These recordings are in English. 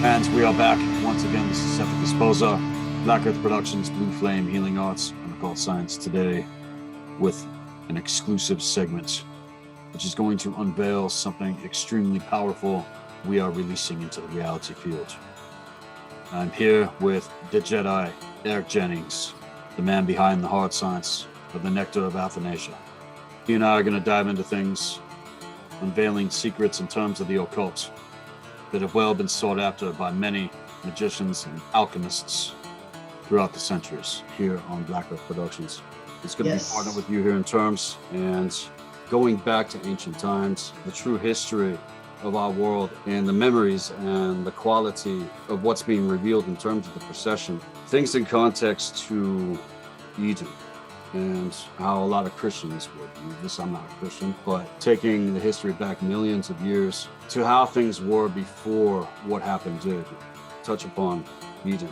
And we are back once again. This is Septic Disposer, Black Earth Productions, Blue Flame, Healing Arts, and Occult Science today with an exclusive segment which is going to unveil something extremely powerful we are releasing into the reality field. I'm here with the Jedi, Eric Jennings, the man behind the hard science of the Nectar of Athanasia. He and I are going to dive into things, unveiling secrets in terms of the occult that have well been sought after by many magicians and alchemists throughout the centuries here on Black Earth Productions. It's going to be partnered with you here in terms and going back to ancient times, the true history of our world and the memories and the quality of what's being revealed in terms of the procession. Things in context to Eden and how a lot of Christians would view this. I'm not a Christian, but taking the history back millions of years to how things were before what happened did. Touch upon Eden.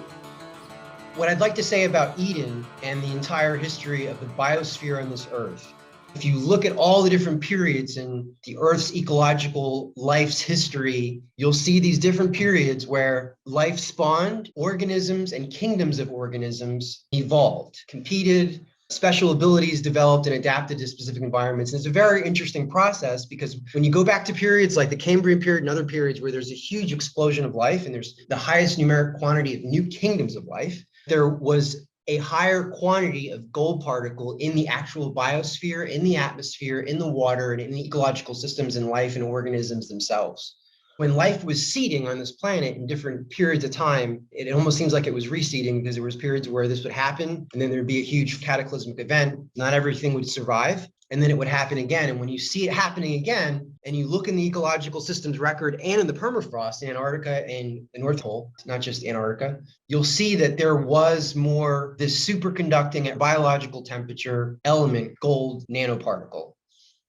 What I'd like to say about Eden and the entire history of the biosphere on this earth, if you look at all the different periods in the Earth's ecological life's history, you'll see these different periods where life spawned, organisms and kingdoms of organisms evolved, competed, special abilities developed and adapted to specific environments. And it's a very interesting process because when you go back to periods like the Cambrian period and other periods where there's a huge explosion of life and there's the highest numeric quantity of new kingdoms of life, there was a higher quantity of gold particle in the actual biosphere, in the atmosphere, in the water, and in the ecological systems and life and organisms themselves. When life was seeding on this planet in different periods of time, it almost seems like it was reseeding because there was periods where this would happen and then there'd be a huge cataclysmic event. Not everything would survive. And then it would happen again. And when you see it happening again, and you look in the ecological systems record and in the permafrost in Antarctica and the North Pole, not just Antarctica, you'll see that there was more this superconducting at biological temperature element, gold nanoparticle.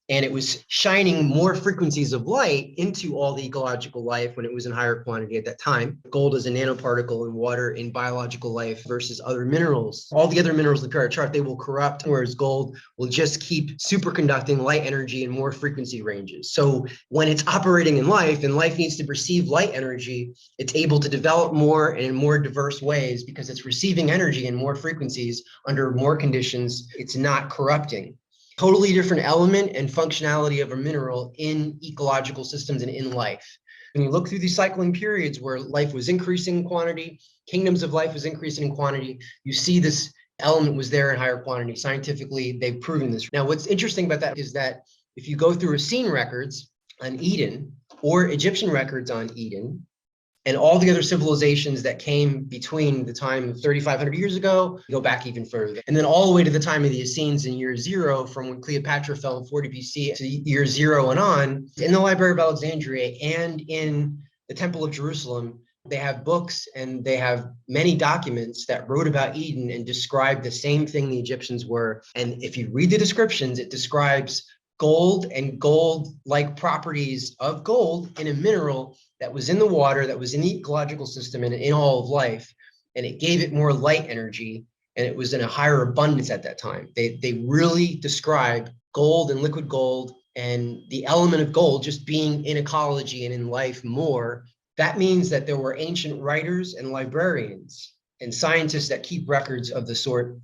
And it was shining more frequencies of light into all the ecological life when it was in higher quantity at that time. Gold is a nanoparticle in water in biological life versus other minerals. All the other minerals in the periodic chart, they will corrupt, whereas gold will just keep superconducting light energy in more frequency ranges. So when it's operating in life and life needs to receive light energy, it's able to develop more and in more diverse ways because it's receiving energy in more frequencies under more conditions. It's not corrupting. Totally different element and functionality of a mineral in ecological systems and in life. When you look through these cycling periods where life was increasing in quantity, kingdoms of life was increasing in quantity, you see this element was there in higher quantity. Scientifically, they've proven this. Now, what's interesting about that is that if you go through Essene records on Eden or Egyptian records on Eden, and all the other civilizations that came between the time of 3,500 years ago, go back even further. And then all the way to the time of the Essenes in year zero, from when Cleopatra fell in 40 BC to year zero and on, in the Library of Alexandria and in the Temple of Jerusalem, they have books and they have many documents that wrote about Eden and described the same thing the Egyptians were. And if you read the descriptions, it describes gold and gold-like properties of gold in a mineral that was in the water, that was in the ecological system and in all of life, and it gave it more light energy, and it was in a higher abundance at that time. They really describe gold and liquid gold and the element of gold just being in ecology and in life more. That means that there were ancient writers and librarians and scientists that keep records of the sort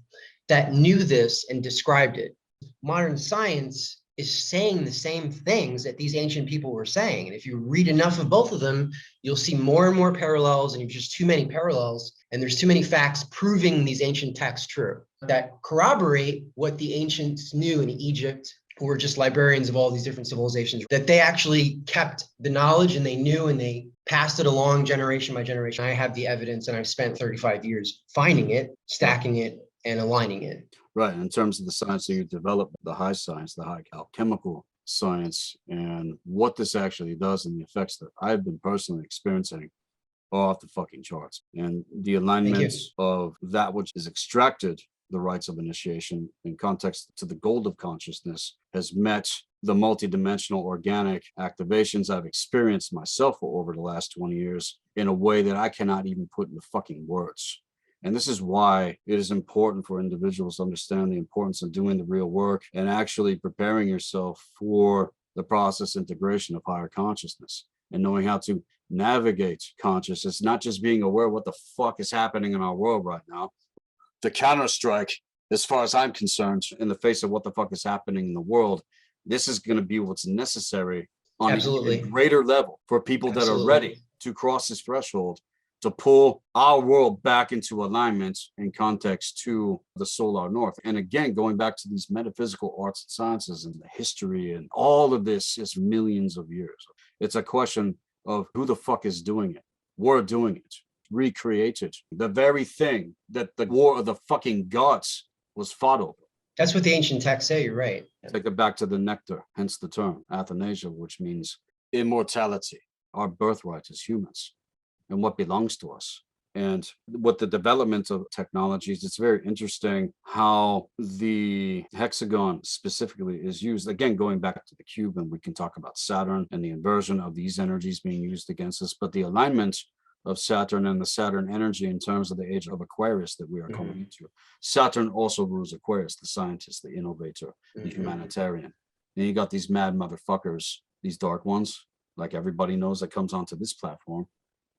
that knew this and described it. Modern science is saying the same things that these ancient people were saying. And if you read enough of both of them, you'll see more and more parallels, and just too many parallels, and there's too many facts proving these ancient texts true that corroborate what the ancients knew in Egypt, who were just librarians of all these different civilizations, that they actually kept the knowledge and they knew and they passed it along generation by generation. I have the evidence, and I've spent 35 years finding it, stacking it, and aligning it. Right. In terms of the science that you developed, the high science, the high alchemical science, and what this actually does and the effects that I've been personally experiencing are off the fucking charts. And the alignment of that which is extracted, the rites of initiation in context to the gold of consciousness, has met the multidimensional organic activations I've experienced myself over the last 20 years in a way that I cannot even put into fucking words. And this is why it is important for individuals to understand the importance of doing the real work and actually preparing yourself for the process integration of higher consciousness and knowing how to navigate consciousness, not just being aware of what the fuck is happening in our world right now. The counter-strike, as far as I'm concerned, in the face of what the fuck is happening in the world, this is going to be what's necessary on Absolutely. a greater level for people that are Absolutely. ready to cross this threshold, to pull our world back into alignment in context to the solar north. And again, going back to these metaphysical arts and sciences and the history and all of this is millions of years. It's a question of who the fuck is doing it. We're doing it. Recreated the very thing that the war of the fucking gods was fought over. That's what the ancient texts say. You're right. Take it back to the nectar, hence the term Athanasia, which means immortality, our birthright as humans, and what belongs to us. And with the development of technologies, it's very interesting how the hexagon specifically is used. Again, going back to the cube, and we can talk about Saturn and the inversion of these energies being used against us, but the alignment of Saturn and the Saturn energy in terms of the age of Aquarius that we are coming into. Saturn also rules Aquarius, the scientist, the innovator, the humanitarian. And you got these mad motherfuckers, these dark ones, like everybody knows that comes onto this platform.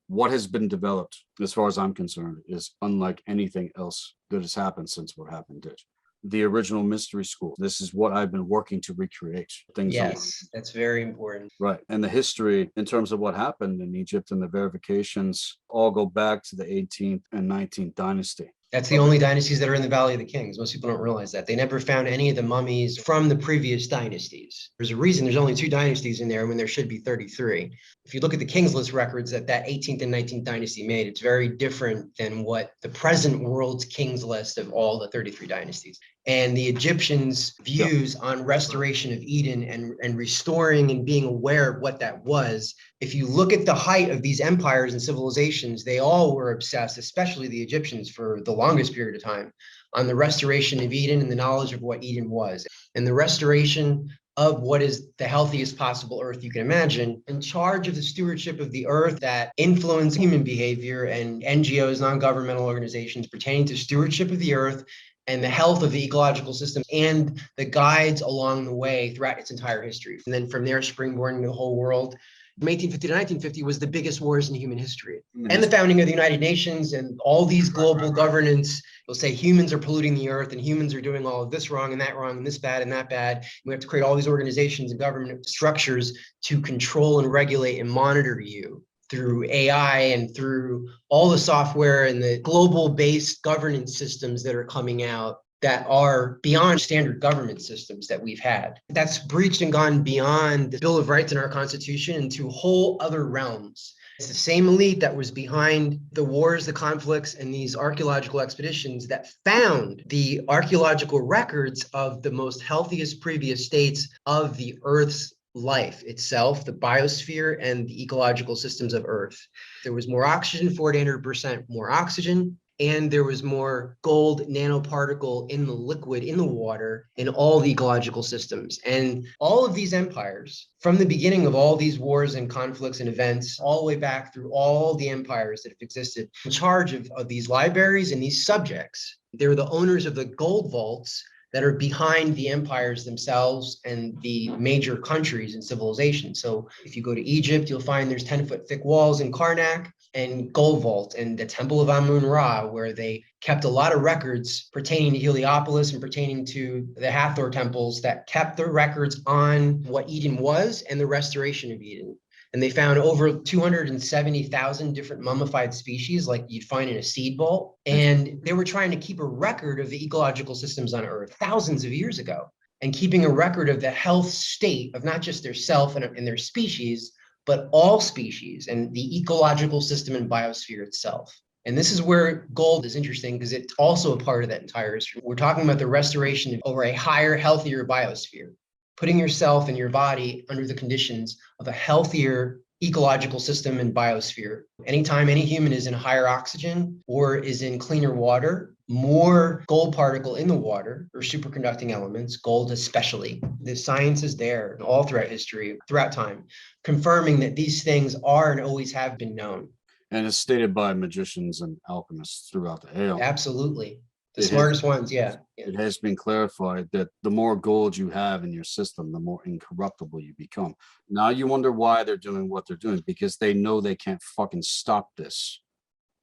What has been developed, as far as I'm concerned, is unlike anything else that has happened since what happened did. The original mystery school. This is what I've been working to recreate. Things yes, that's very important. Right. And the history in terms of what happened in Egypt and the verifications all go back to the 18th and 19th dynasty. That's the only dynasties that are in the Valley of the Kings. Most people don't realize that. They never found any of the mummies from the previous dynasties. There's a reason there's only 2 dynasties in there when there should be 33. If you look at the Kings list records that 18th and 19th dynasty made, it's very different than what the present world's Kings list of all the 33 dynasties. And the Egyptians' views on restoration of Eden and restoring and being aware of what that was, if you look at the height of these empires and civilizations, they all were obsessed, especially the Egyptians for the longest period of time, on the restoration of Eden and the knowledge of what Eden was, and the restoration of what is the healthiest possible earth you can imagine, in charge of the stewardship of the earth that influence human behavior, and NGOs, non-governmental organizations pertaining to stewardship of the earth and the health of the ecological system and the guides along the way throughout its entire history. And then from there, springboarding the whole world. From 1850 to 1950 was the biggest wars in human history. And the founding of the United Nations and all these global governance will say humans are polluting the earth and humans are doing all of this wrong and that wrong and this bad and that bad. And we have to create all these organizations and government structures to control and regulate and monitor you through AI and through all the software and the global-based governance systems that are coming out that are beyond standard government systems that we've had. That's breached and gone beyond the Bill of Rights in our Constitution into whole other realms. It's the same elite that was behind the wars, the conflicts, and these archaeological expeditions that found the archaeological records of the most healthiest previous states of the Earth's life itself, the biosphere, and the ecological systems of Earth. There was more oxygen, 400% more oxygen, and there was more gold nanoparticle in the liquid, in the water, in all the ecological systems. And all of these empires, from the beginning of all these wars and conflicts and events, all the way back through all the empires that have existed, in charge of these libraries and these subjects, they were the owners of the gold vaults that are behind the empires themselves and the major countries and civilizations. So if you go to Egypt, you'll find there's 10-foot thick walls in Karnak and gold vault and the Temple of Amun-Ra, where they kept a lot of records pertaining to Heliopolis and pertaining to the Hathor temples that kept the records on what Eden was and the restoration of Eden. And they found over 270,000 different mummified species like you'd find in a seed vault. And they were trying to keep a record of the ecological systems on Earth thousands of years ago, and keeping a record of the health state of not just their self and their species, but all species and the ecological system and biosphere itself. And this is where gold is interesting because it's also a part of that entire history. We're talking about the restoration over a higher, healthier biosphere, putting yourself and your body under the conditions of a healthier ecological system and biosphere. Anytime any human is in higher oxygen or is in cleaner water, more gold particle in the water or superconducting elements, gold especially. The science is there all throughout history, throughout time, confirming that these things are and always have been known. And it's stated by magicians and alchemists throughout the Aeon. Absolutely. The smartest ones, yeah. It has been clarified that the more gold you have in your system, the more incorruptible you become. Now you wonder why they're doing what they're doing, because they know they can't fucking stop this.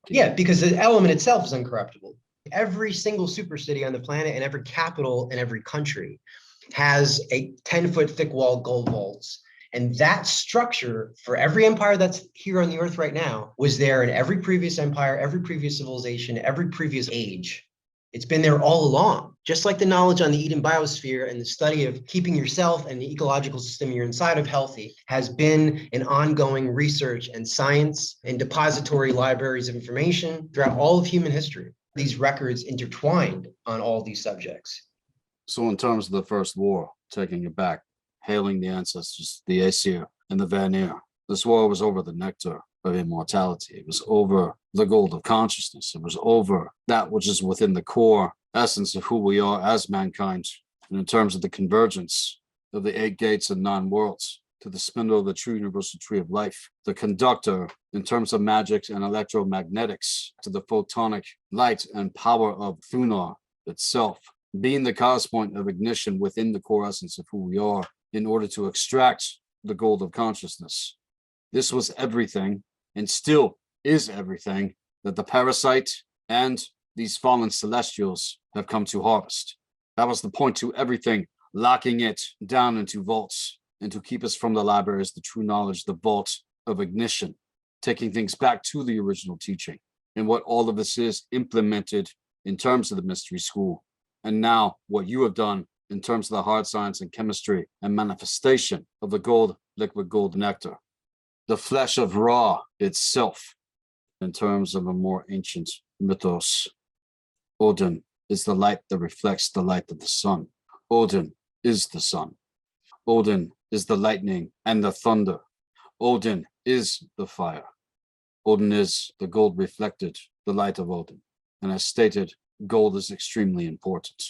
Yeah, because the element itself is incorruptible. Every single super city on the planet and every capital in every country has a 10-foot thick wall gold vaults. And that structure for every empire that's here on the earth right now was there in every previous empire, every previous civilization, every previous age. It's been there all along, just like the knowledge on the Eden biosphere and the study of keeping yourself and the ecological system you're inside of healthy has been an ongoing research and science and depository libraries of information throughout all of human history. These records intertwined on all these subjects. So in terms of the First War, taking it back, hailing the ancestors, the Aesir and the Vanir, this war was over the nectar of immortality. It was over the gold of consciousness. It was over that which is within the core essence of who we are as mankind. And in terms of the convergence of the 8 gates and 9 worlds to the spindle of the true universal tree of life, the conductor in terms of magics and electromagnetics to the photonic light and power of Thunar itself, being the cause point of ignition within the core essence of who we are in order to extract the gold of consciousness. This was everything, and still is everything, that the parasite and these fallen celestials have come to harvest. That was the point to everything, locking it down into vaults, and to keep us from the libraries, the true knowledge, the vault of ignition, taking things back to the original teaching, and what all of this is implemented in terms of the mystery school. And now what you have done in terms of the hard science and chemistry and manifestation of the gold, liquid gold nectar. The flesh of Ra itself, in terms of a more ancient mythos. Odin is the light that reflects the light of the sun. Odin is the sun. Odin is the lightning and the thunder. Odin is the fire. Odin is the gold reflected, the light of Odin. And as stated, gold is extremely important.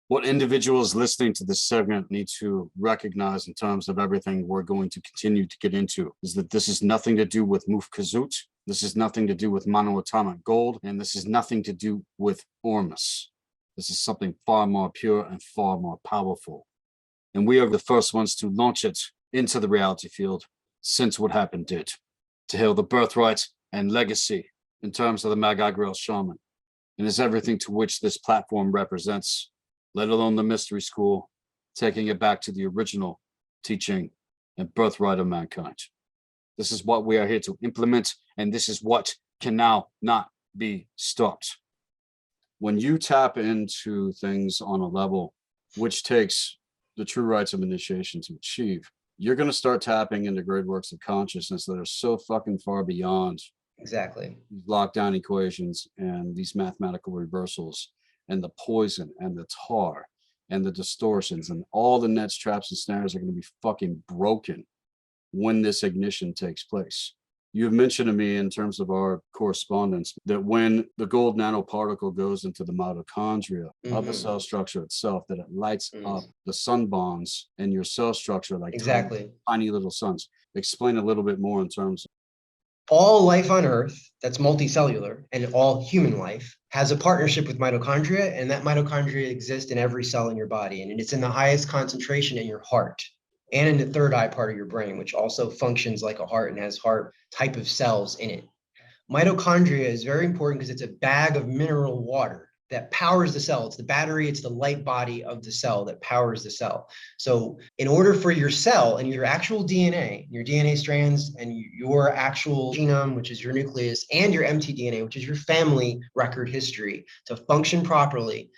What individuals listening to this segment need to recognize in terms of everything we're going to continue to get into is that this is nothing to do with Mufkazut. This is nothing to do with monoatomic gold, and this is nothing to do with Ormus. This is something far more pure and far more powerful. And we are the first ones to launch it into the reality field since what happened did, to hail the birthright and legacy in terms of the Magi Grail Shaman, and is everything to which this platform represents, let alone the mystery school, taking it back to the original teaching and birthright of mankind. This is what we are here to implement, and this is what can now not be stopped. When you tap into things on a level which takes the true rites of initiation to achieve, you're going to start tapping into great works of consciousness that are so fucking far beyond exactly these lockdown equations and these mathematical reversals and the poison and the tar and the distortions, and all the nets, traps, and snares are going to be fucking broken when this ignition takes place. You've mentioned to me in terms of our correspondence that when the gold nanoparticle goes into the mitochondria of the cell structure itself, that it lights up the sun bonds in your cell structure like tiny little suns. Explain a little bit more in terms of all life on Earth that's multicellular and all human life has a partnership with mitochondria, and that mitochondria exists in every cell in your body, and it's in the highest concentration in your heart and in the third eye part of your brain, which also functions like a heart and has heart type of cells in it. Mitochondria is very important because it's a bag of mineral water that powers the cell. It's the battery, it's the light body of the cell that powers the cell. So in order for your cell and your actual DNA, your DNA strands and your actual genome, which is your nucleus, and your mtDNA, which is your family record history, to function properly,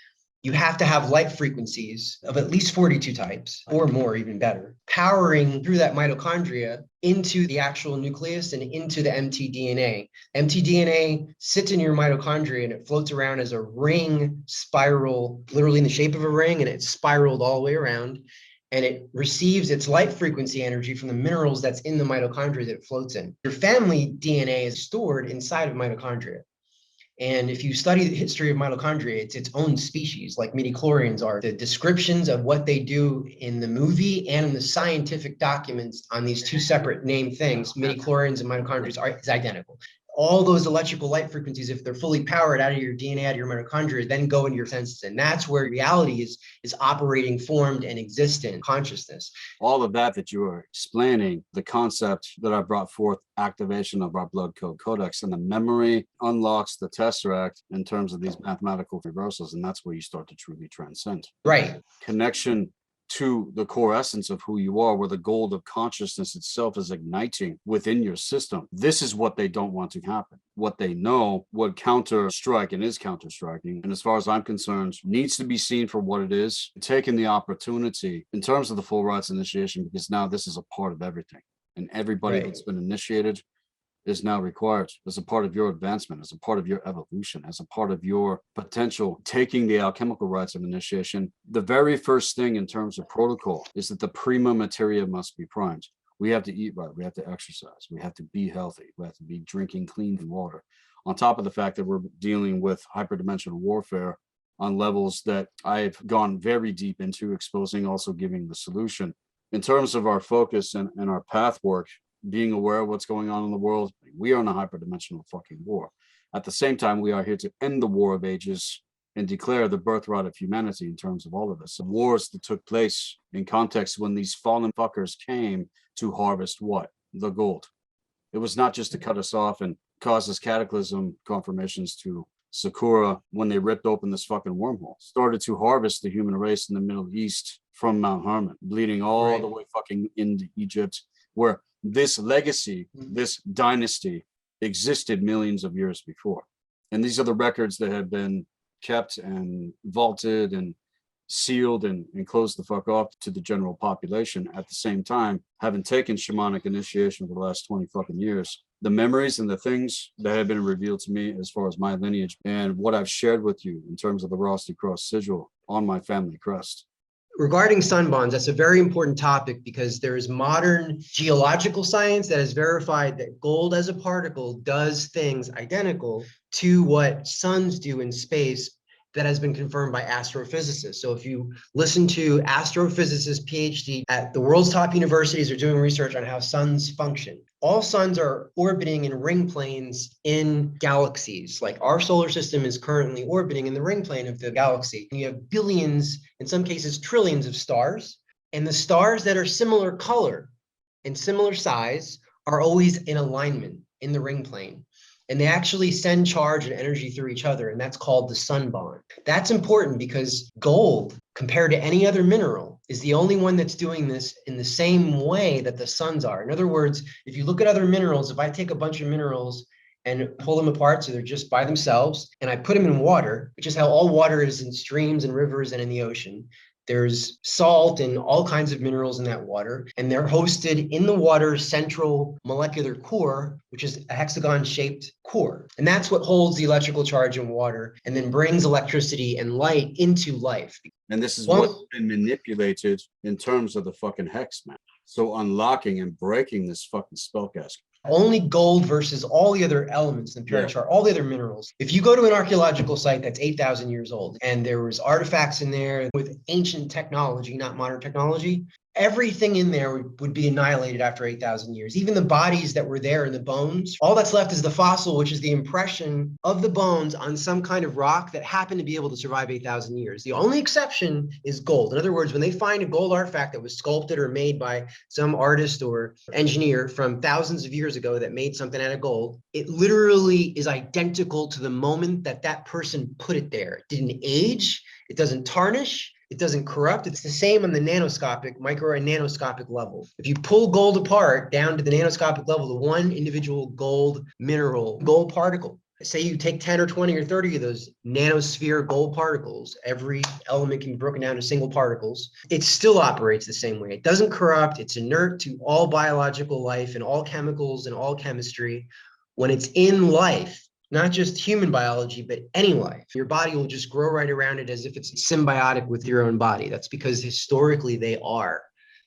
you have to have light frequencies of at least 42 types or more, even better, powering through that mitochondria into the actual nucleus and into the mtDNA. mtDNA sits in your mitochondria and it floats around as a ring spiral, literally in the shape of a ring, and it's spiraled all the way around. And it receives its light frequency energy from the minerals that's in the mitochondria that it floats in. Your family DNA is stored inside of mitochondria. And if you study the history of mitochondria, it's its own species, like midichlorians are. The descriptions of what they do in the movie and in the scientific documents on these two separate named things, midichlorians and mitochondria, is identical. all those electrical light frequencies, if they're fully powered out of your DNA, out of your mitochondria, then go into your senses. And that's where reality is operating, formed, and existent consciousness. All of that you are explaining, the concept that I brought forth, activation of our blood code codex, and the memory unlocks the tesseract in terms of these mathematical reversals. And that's where you start to truly transcend. Right. Connection to the core essence of who you are, where the gold of consciousness itself is igniting within your system. This is what they don't want to happen. What they know would counter strike and is counter striking. And as far as I'm concerned, needs to be seen for what it is, taking the opportunity in terms of the full rights initiation, because now this is a part of everything. And everybody that's been initiated is now required as a part of your advancement, as a part of your evolution, as a part of your potential taking the alchemical rites of initiation. The very first thing in terms of protocol is that the prima materia must be primed. We have to eat right, we have to exercise, we have to be healthy, we have to be drinking clean water. On top of the fact that we're dealing with hyperdimensional warfare on levels that I've gone very deep into, exposing, also giving the solution. In terms of our focus and our path work, being aware of what's going on in the world, we are in a hyperdimensional fucking war. At the same time, we are here to end the war of ages and declare the birthright of humanity in terms of all of this. The wars that took place in context when these fallen fuckers came to harvest what? The gold. It was not just to cut us off and cause us cataclysm confirmations to Sakura when they ripped open this fucking wormhole. Started to harvest the human race in the Middle East from Mount Hermon, bleeding all the way fucking into Egypt, where this legacy, this dynasty existed millions of years before. And these are the records that have been kept and vaulted and sealed and closed the fuck off to the general population. At the same time, having taken shamanic initiation for the last 20 fucking years, the memories and the things that have been revealed to me as far as my lineage and what I've shared with you in terms of the Rosty Cross sigil on my family crest. Regarding sun bonds, that's a very important topic because there is modern geological science that has verified that gold as a particle does things identical to what suns do in space. That has been confirmed by astrophysicists. So if you listen to astrophysicists, PhD at the world's top universities are doing research on how suns function. All suns are orbiting in ring planes in galaxies. Like our solar system is currently orbiting in the ring plane of the galaxy. And you have billions, in some cases, trillions of stars. And the stars that are similar color and similar size are always in alignment in the ring plane. And they actually send charge and energy through each other, and that's called the sun bond. That's important because gold, compared to any other mineral, is the only one that's doing this in the same way that the suns are. In other words, if you look at other minerals, if I take a bunch of minerals and pull them apart so they're just by themselves, and I put them in water, which is how all water is in streams and rivers and in the ocean, there's salt and all kinds of minerals in that water, and they're hosted in the water's central molecular core, which is a hexagon-shaped core. And that's what holds the electrical charge in water and then brings electricity and light into life. And this is what's been manipulated in terms of the fucking hex, man. So unlocking and breaking this fucking spellcasting. Only gold versus all the other elements in the periodic chart, all the other minerals. If you go to an archaeological site that's 8,000 years old and there was artifacts in there with ancient technology, not modern technology, everything in there would be annihilated after 8,000 years. Even the bodies that were there and the bones, all that's left is the fossil, which is the impression of the bones on some kind of rock that happened to be able to survive 8,000 years. The only exception is gold. In other words, when they find a gold artifact that was sculpted or made by some artist or engineer from thousands of years ago that made something out of gold, it literally is identical to the moment that that person put it there. It didn't age, it doesn't tarnish, it doesn't corrupt. It's the same on the nanoscopic, micro and nanoscopic level. If you pull gold apart down to the nanoscopic level, the one individual gold mineral, gold particle, say you take 10 or 20 or 30 of those nanosphere gold particles, every element can be broken down to single particles, it still operates the same way. It doesn't corrupt. It's inert to all biological life and all chemicals and all chemistry. When it's in life, not just human biology, but any life, your body will just grow right around it as if it's symbiotic with your own body. That's because historically they are.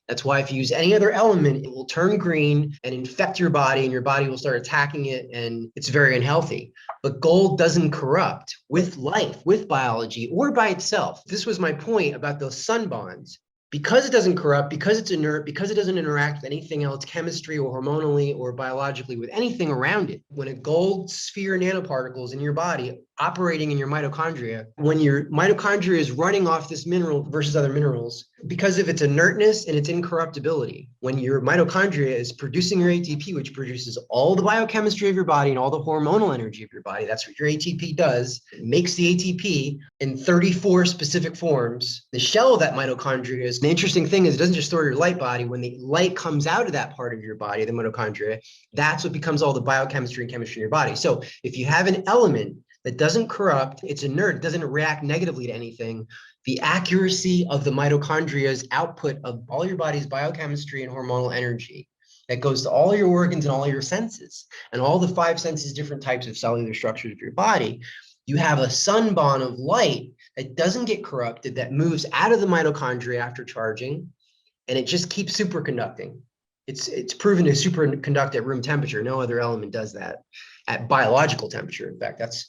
That's why if you use any other element, it will turn green and infect your body and your body will start attacking it and it's very unhealthy. But gold doesn't corrupt with life, with biology, or by itself. This was my point about those sun bonds. Because it doesn't corrupt, because it's inert, because it doesn't interact with anything else chemistry or hormonally or biologically with anything around it. When a gold sphere nanoparticles in your body operating in your mitochondria, when your mitochondria is running off this mineral versus other minerals, because of its inertness and its incorruptibility, when your mitochondria is producing your ATP, which produces all the biochemistry of your body and all the hormonal energy of your body, that's what your ATP does. It makes the ATP in 34 specific forms. The shell of that mitochondria is, the interesting thing is it doesn't just store your light body. When the light comes out of that part of your body, the mitochondria, that's what becomes all the biochemistry and chemistry in your body. So if you have an element that doesn't corrupt, it's inert, it doesn't react negatively to anything, the accuracy of the mitochondria's output of all your body's biochemistry and hormonal energy that goes to all your organs and all your senses and all the 5 senses, different types of cellular structures of your body, you have a sunbond of light that doesn't get corrupted, that moves out of the mitochondria after charging, and it just keeps superconducting. It's proven to superconduct at room temperature. No other element does that at biological temperature. In fact, that's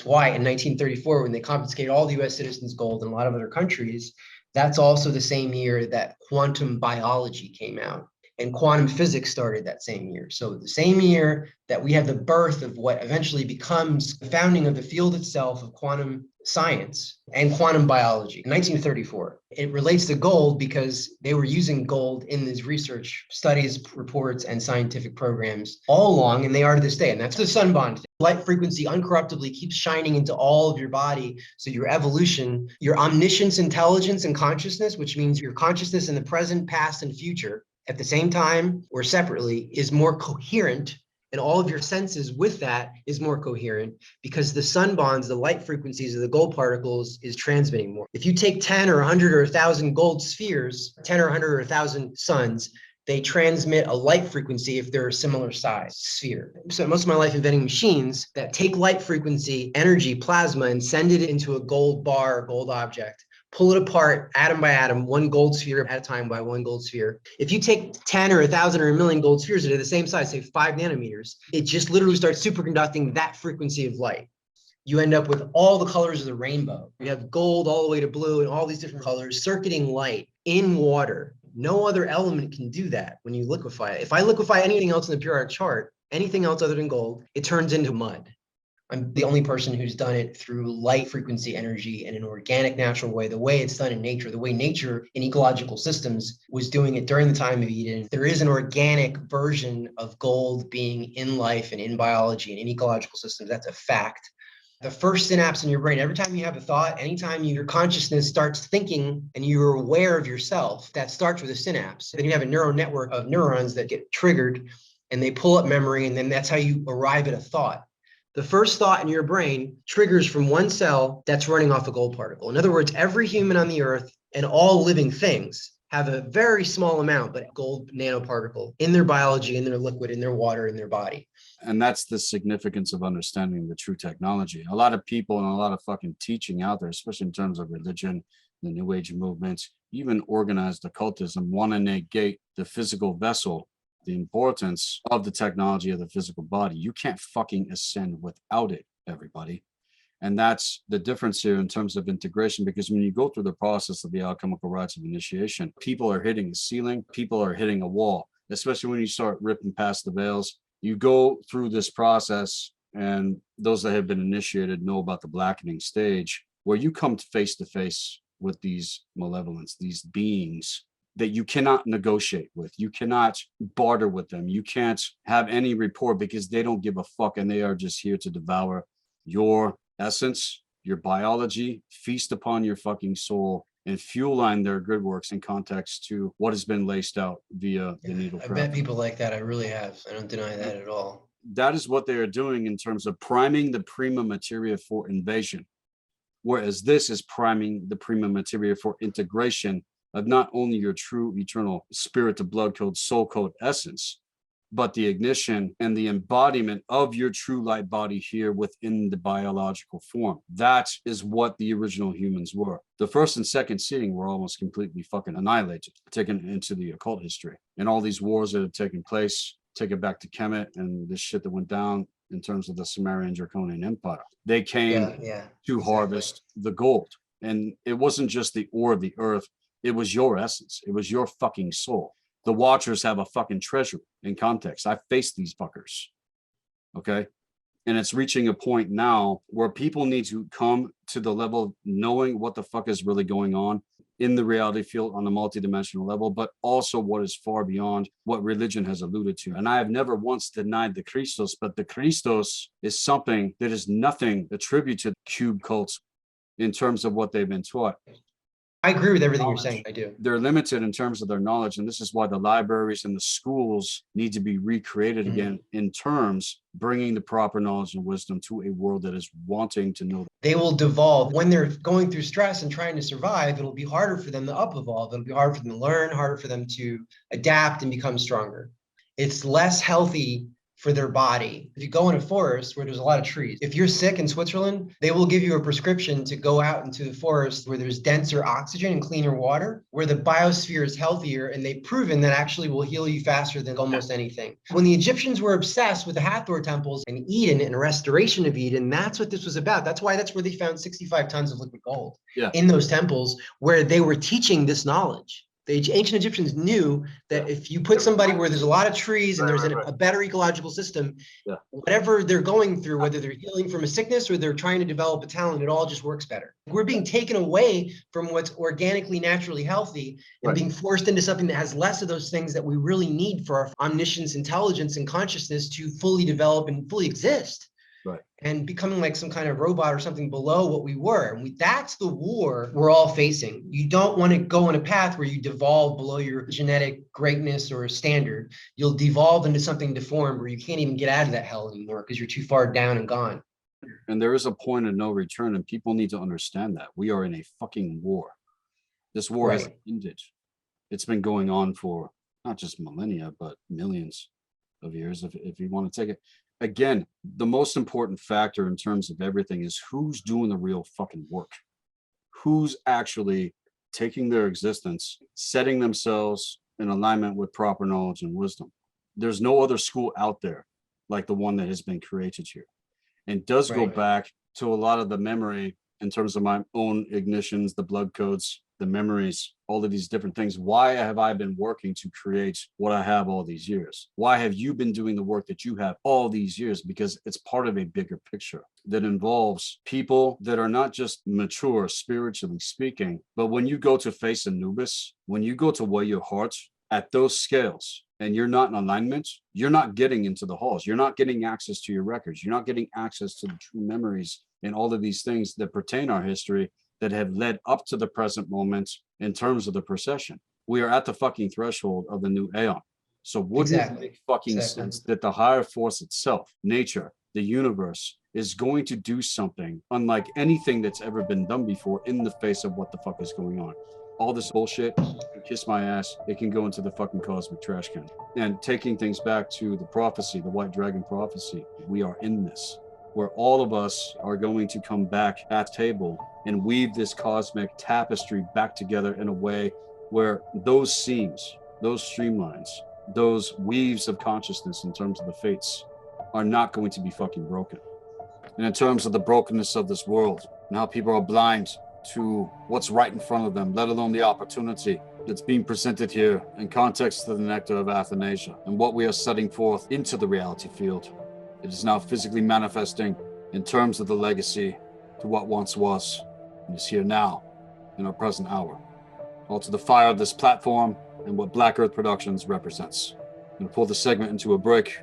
why in 1934, when they confiscated all the US citizens' gold in a lot of other countries, that's also the same year that quantum biology came out. And quantum physics started that same year. So the same year that we have the birth of what eventually becomes the founding of the field itself of quantum science and quantum biology in 1934. It relates to gold because they were using gold in these research studies, reports, and scientific programs all along, and they are to this day. And that's the sunbond. Light frequency uncorruptibly keeps shining into all of your body. So your evolution, your omniscience, intelligence, and consciousness, which means your consciousness in the present, past, and future, at the same time or separately, is more coherent, and all of your senses with that is more coherent because the sun bonds, the light frequencies of the gold particles is transmitting more. If you take 10 or 100 or 1,000 gold spheres, 10 or 100 or 1,000 suns, they transmit a light frequency if they're a similar size sphere. So most of my life inventing machines that take light frequency, energy, plasma, and send it into a gold bar, gold object, pull it apart atom by atom, one gold sphere at a time by one gold sphere. If you take 10 or 1,000 or a million gold spheres that are the same size, say 5 nanometers, it just literally starts superconducting that frequency of light. You end up with all the colors of the rainbow. You have gold all the way to blue and all these different colors circuiting light in water. No other element can do that when you liquefy it. If I liquefy anything else in the pure art chart, anything else other than gold, it turns into mud. I'm the only person who's done it through light frequency energy in an organic, natural way, the way it's done in nature, the way nature in ecological systems was doing it during the time of Eden. There is an organic version of gold being in life and in biology and in ecological systems. That's a fact. The first synapse in your brain, every time you have a thought, anytime your consciousness starts thinking and you're aware of yourself, that starts with a synapse. Then you have a neural network of neurons that get triggered and they pull up memory, and then that's how you arrive at a thought. The first thought in your brain triggers from one cell that's running off a gold particle. In other words, every human on the earth and all living things have a very small amount, but gold nanoparticle in their biology, in their liquid, in their water, in their body. And that's the significance of understanding the true technology. A lot of people and a lot of fucking teaching out there, especially in terms of religion, the New Age movements, even organized occultism, want to negate the physical vessel, the importance of the technology of the physical body. You can't fucking ascend without it, everybody. And that's the difference here in terms of integration, because when you go through the process of the alchemical rites of initiation, people are hitting the ceiling, people are hitting a wall, especially when you start ripping past the veils. You go through this process, and those that have been initiated know about the blackening stage, where you come face to face with these malevolents, these beings that you cannot negotiate with. You cannot barter with them. You can't have any rapport because they don't give a fuck, and they are just here to devour your essence, your biology, feast upon your fucking soul, and fuel line their good works in context to what has been laced out via the needle I've craft. met people like that. I really have. I don't deny that at all. That is what they are doing in terms of priming the prima materia for invasion, whereas this is priming the prima materia for integration of not only your true eternal spirit to blood code, soul code essence, but the ignition and the embodiment of your true light body here within the biological form. That is what the original humans were. The first and second seeding were almost completely fucking annihilated, taken into the occult history. And all these wars that have taken place, take it back to Kemet and the shit that went down in terms of the Sumerian Draconian Empire. They came to harvest the gold. And it wasn't just the ore of the earth, It was your essence. It was your fucking soul. The Watchers have a fucking treasure in context. I faced these fuckers. Okay. And it's reaching a point now where people need to come to the level of knowing what the fuck is really going on in the reality field on a multidimensional level, but also what is far beyond what religion has alluded to. And I have never once denied the Christos, but the Christos is something that is nothing attributed to cube cults in terms of what they've been taught. I agree with everything you're saying. I do. They're limited in terms of their knowledge. And this is why the libraries and the schools need to be recreated again in terms bringing the proper knowledge and wisdom to a world that is wanting to know. They will devolve. When they're going through stress and trying to survive, it'll be harder for them to up-evolve. It'll be harder for them to learn, harder for them to adapt and become stronger. It's less healthy for their body. If you go in a forest where there's a lot of trees, if you're sick in Switzerland, they will give you a prescription to go out into the forest where there's denser oxygen and cleaner water, where the biosphere is healthier, and they've proven that actually will heal you faster than almost anything. When the Egyptians were obsessed with the Hathor temples and Eden and restoration of Eden, that's what this was about. That's where they found 65 tons of liquid gold in those temples, where they were teaching this knowledge. The ancient Egyptians knew that if you put somebody where there's a lot of trees and there's a better ecological system, whatever they're going through, whether they're healing from a sickness or they're trying to develop a talent, it all just works better. We're being taken away from what's organically, naturally healthy and being forced into something that has less of those things that we really need for our omniscience, intelligence, and consciousness to fully develop and fully exist. And becoming like some kind of robot or something below what we were. And that's the war we're all facing. You don't want to go on a path where you devolve below your genetic greatness or standard. You'll devolve into something deformed where you can't even get out of that hell anymore because you're too far down and gone. And there is a point of no return, and people need to understand that. We are in a fucking war. This war has ended. It's been going on for not just millennia, but millions of years, if you want to take it. Again, the most important factor in terms of everything is who's doing the real fucking work. Who's actually taking their existence, setting themselves in alignment with proper knowledge and wisdom. There's no other school out there like the one that has been created here. And does go back to a lot of the memory in terms of my own ignitions, the blood codes, the memories, all of these different things. Why have I been working to create what I have all these years? Why have you been doing the work that you have all these years? Because it's part of a bigger picture that involves people that are not just mature, spiritually speaking, but when you go to face Anubis, when you go to weigh your heart at those scales, and you're not in alignment, you're not getting into the halls. You're not getting access to your records. You're not getting access to the true memories and all of these things that pertain our history that have led up to the present moment in terms of the procession. We are at the fucking threshold of the new Aeon. So wouldn't it make fucking sense that the higher force itself, nature, the universe, is going to do something unlike anything that's ever been done before in the face of what the fuck is going on? All this bullshit, kiss my ass, it can go into the fucking cosmic trash can. And taking things back to the prophecy, the White Dragon prophecy, we are in this, where all of us are going to come back at the table and weave this cosmic tapestry back together in a way where those seams, those streamlines, those weaves of consciousness in terms of the fates are not going to be fucking broken. And in terms of the brokenness of this world and how people are blind to what's right in front of them, let alone the opportunity that's being presented here in context to the nectar of Athanasia and what we are setting forth into the reality field. It is now physically manifesting in terms of the legacy to what once was and is here now in our present hour. All to the fire of this platform and what Black Earth Productions represents. I'm going to pull the segment into a break.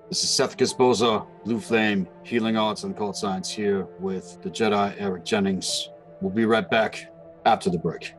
This is Seth Gisboza, Blue Flame, Healing Arts and Occult Science here with the Jedi Eric Jennings. We'll be right back after the break.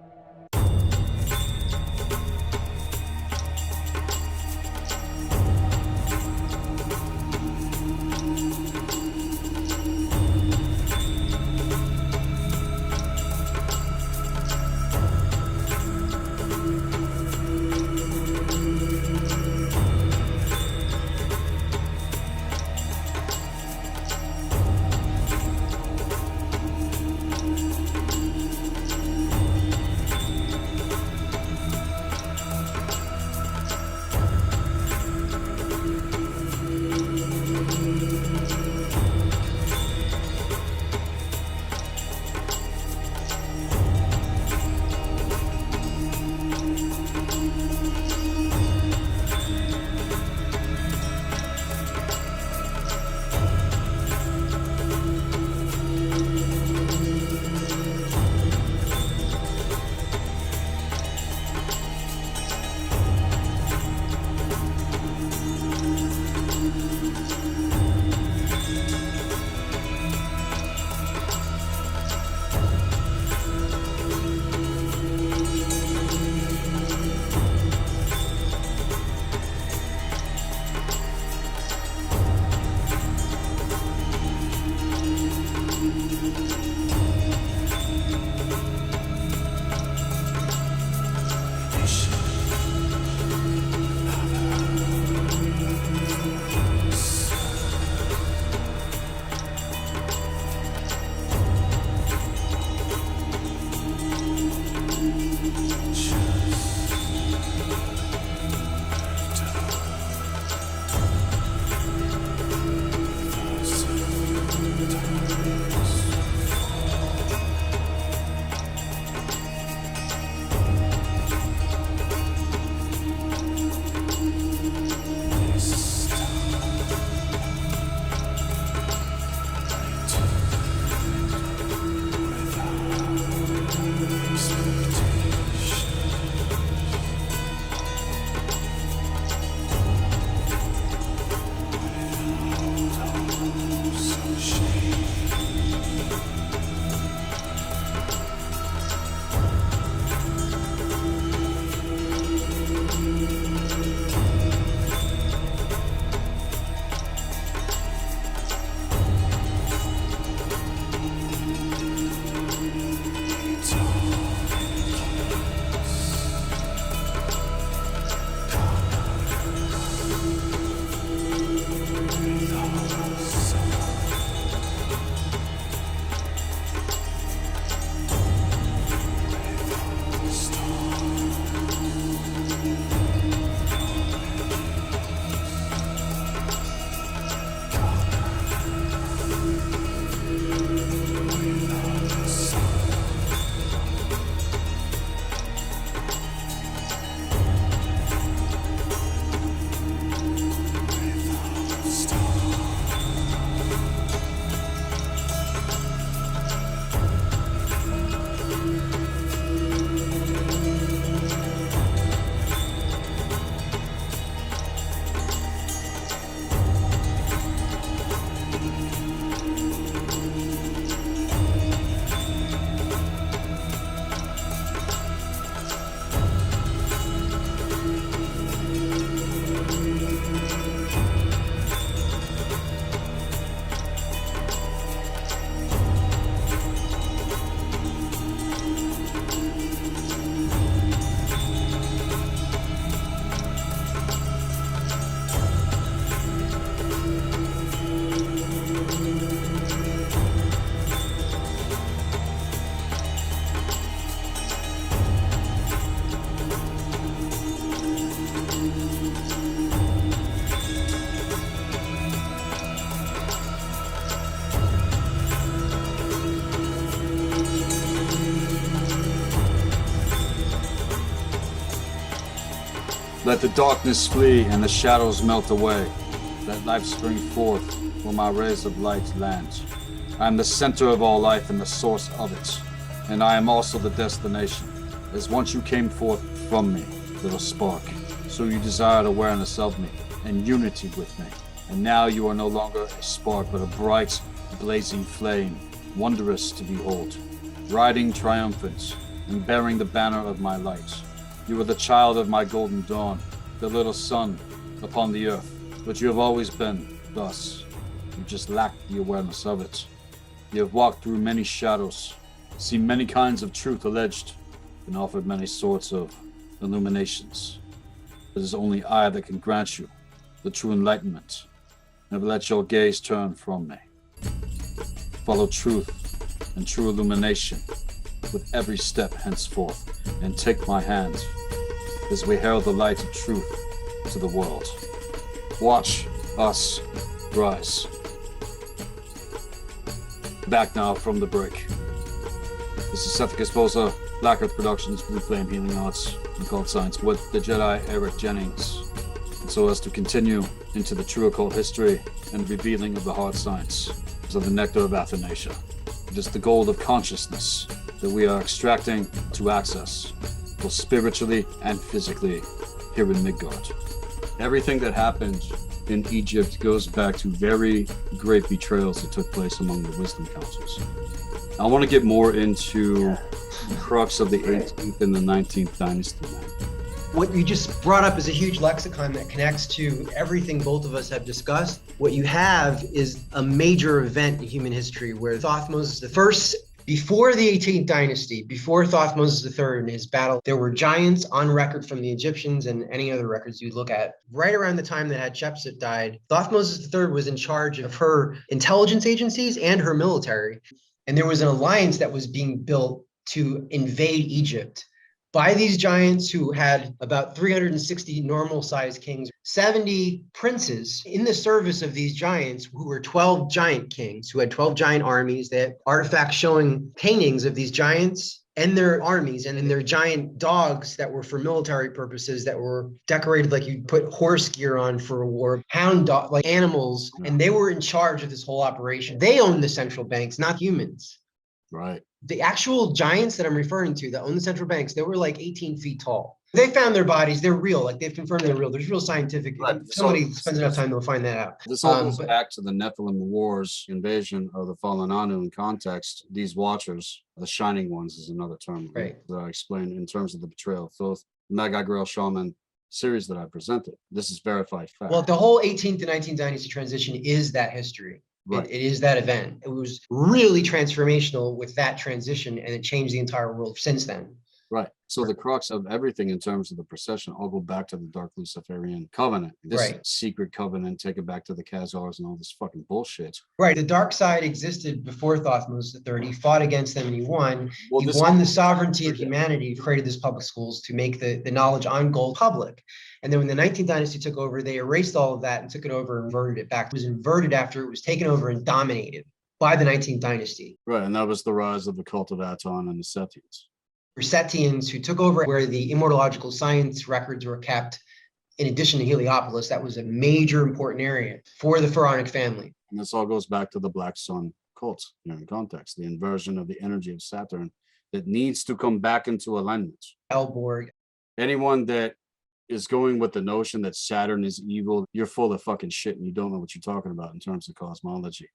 Let the darkness flee and the shadows melt away. Let life spring forth where my rays of light land. I am the center of all life and the source of it. And I am also the destination. As once you came forth from me, little spark, so you desired awareness of me and unity with me. And now you are no longer a spark, but a bright, blazing flame, wondrous to behold, riding triumphant and bearing the banner of my light. You are the child of my golden dawn, the little sun upon the earth. But you have always been thus. You just lacked the awareness of it. You have walked through many shadows, seen many kinds of truth alleged, and offered many sorts of illuminations. It is only I that can grant you the true enlightenment. Never let your gaze turn from me. Follow truth and true illumination with every step henceforth, and take my hand as we herald the light of truth to the world. Watch us rise. Back now from the break. This is Seth Esposa, Black Earth Productions, Blue Flame Healing Arts, and Occult Science with the Jedi Eric Jennings. And so as to continue into the true occult history and revealing of the hard science of the Nectar of Athanasia. It is the gold of consciousness that we are extracting to access, both spiritually and physically, here in Midgard. Everything that happened in Egypt goes back to very great betrayals that took place among the wisdom councils. I want to get more into the crux of the 18th and the 19th dynasty now. What you just brought up is a huge lexicon that connects to everything both of us have discussed. What you have is a major event in human history where Thothmes I, before the 18th dynasty, before Thothmes III in his battle, there were giants on record from the Egyptians and any other records you look at. Right around the time that Hatshepsut died, Thothmes III was in charge of her intelligence agencies and her military. And there was an alliance that was being built to invade Egypt by these giants who had about 360 normal-sized kings, 70 princes in the service of these giants who were 12 giant kings, who had 12 giant armies. They had artifacts showing paintings of these giants and their armies and their giant dogs that were for military purposes, that were decorated like you put horse gear on for a war, hound dog, like animals. And they were in charge of this whole operation. They owned the central banks, not humans. Right. The actual giants that I'm referring to that own the central banks, they were like 18 feet tall. They found their bodies. They're real. Like they've confirmed they're real. There's real scientific. Right. If somebody spends enough time, they'll find that out. This all goes back to the Nephilim Wars, invasion of the fallen Anu in context. These watchers, the shining ones is another term right. that I explained in terms of the betrayal of Thoth, Magi, Grail, Shaman series that I presented. This is verified fact. Well, the whole 18th to 19th dynasty transition is that history. Right. It is that event. It was really transformational with that transition, and it changed the entire world since then. Right. So the crux of everything in terms of the procession all go back to the Dark Luciferian covenant. This secret covenant, take it back to the Khazars and all this fucking bullshit. Right. The dark side existed before Thothmes III. He fought against them and he won. Well, he won the sovereignty of humanity, created these public schools to make the knowledge on gold public. And then when the 19th dynasty took over, they erased all of that and took it over and inverted it back. It was inverted after it was taken over and dominated by the 19th dynasty. Right. And that was the rise of the cult of Aton and the Setians. Setians who took over where the immortological science records were kept. In addition to Heliopolis, that was a major important area for the pharaonic family. And this all goes back to the Black Sun cult here in context, the inversion of the energy of Saturn that needs to come back into alignment. Elborg. Anyone that is going with the notion that Saturn is evil, you're full of fucking shit and you don't know what you're talking about in terms of cosmology.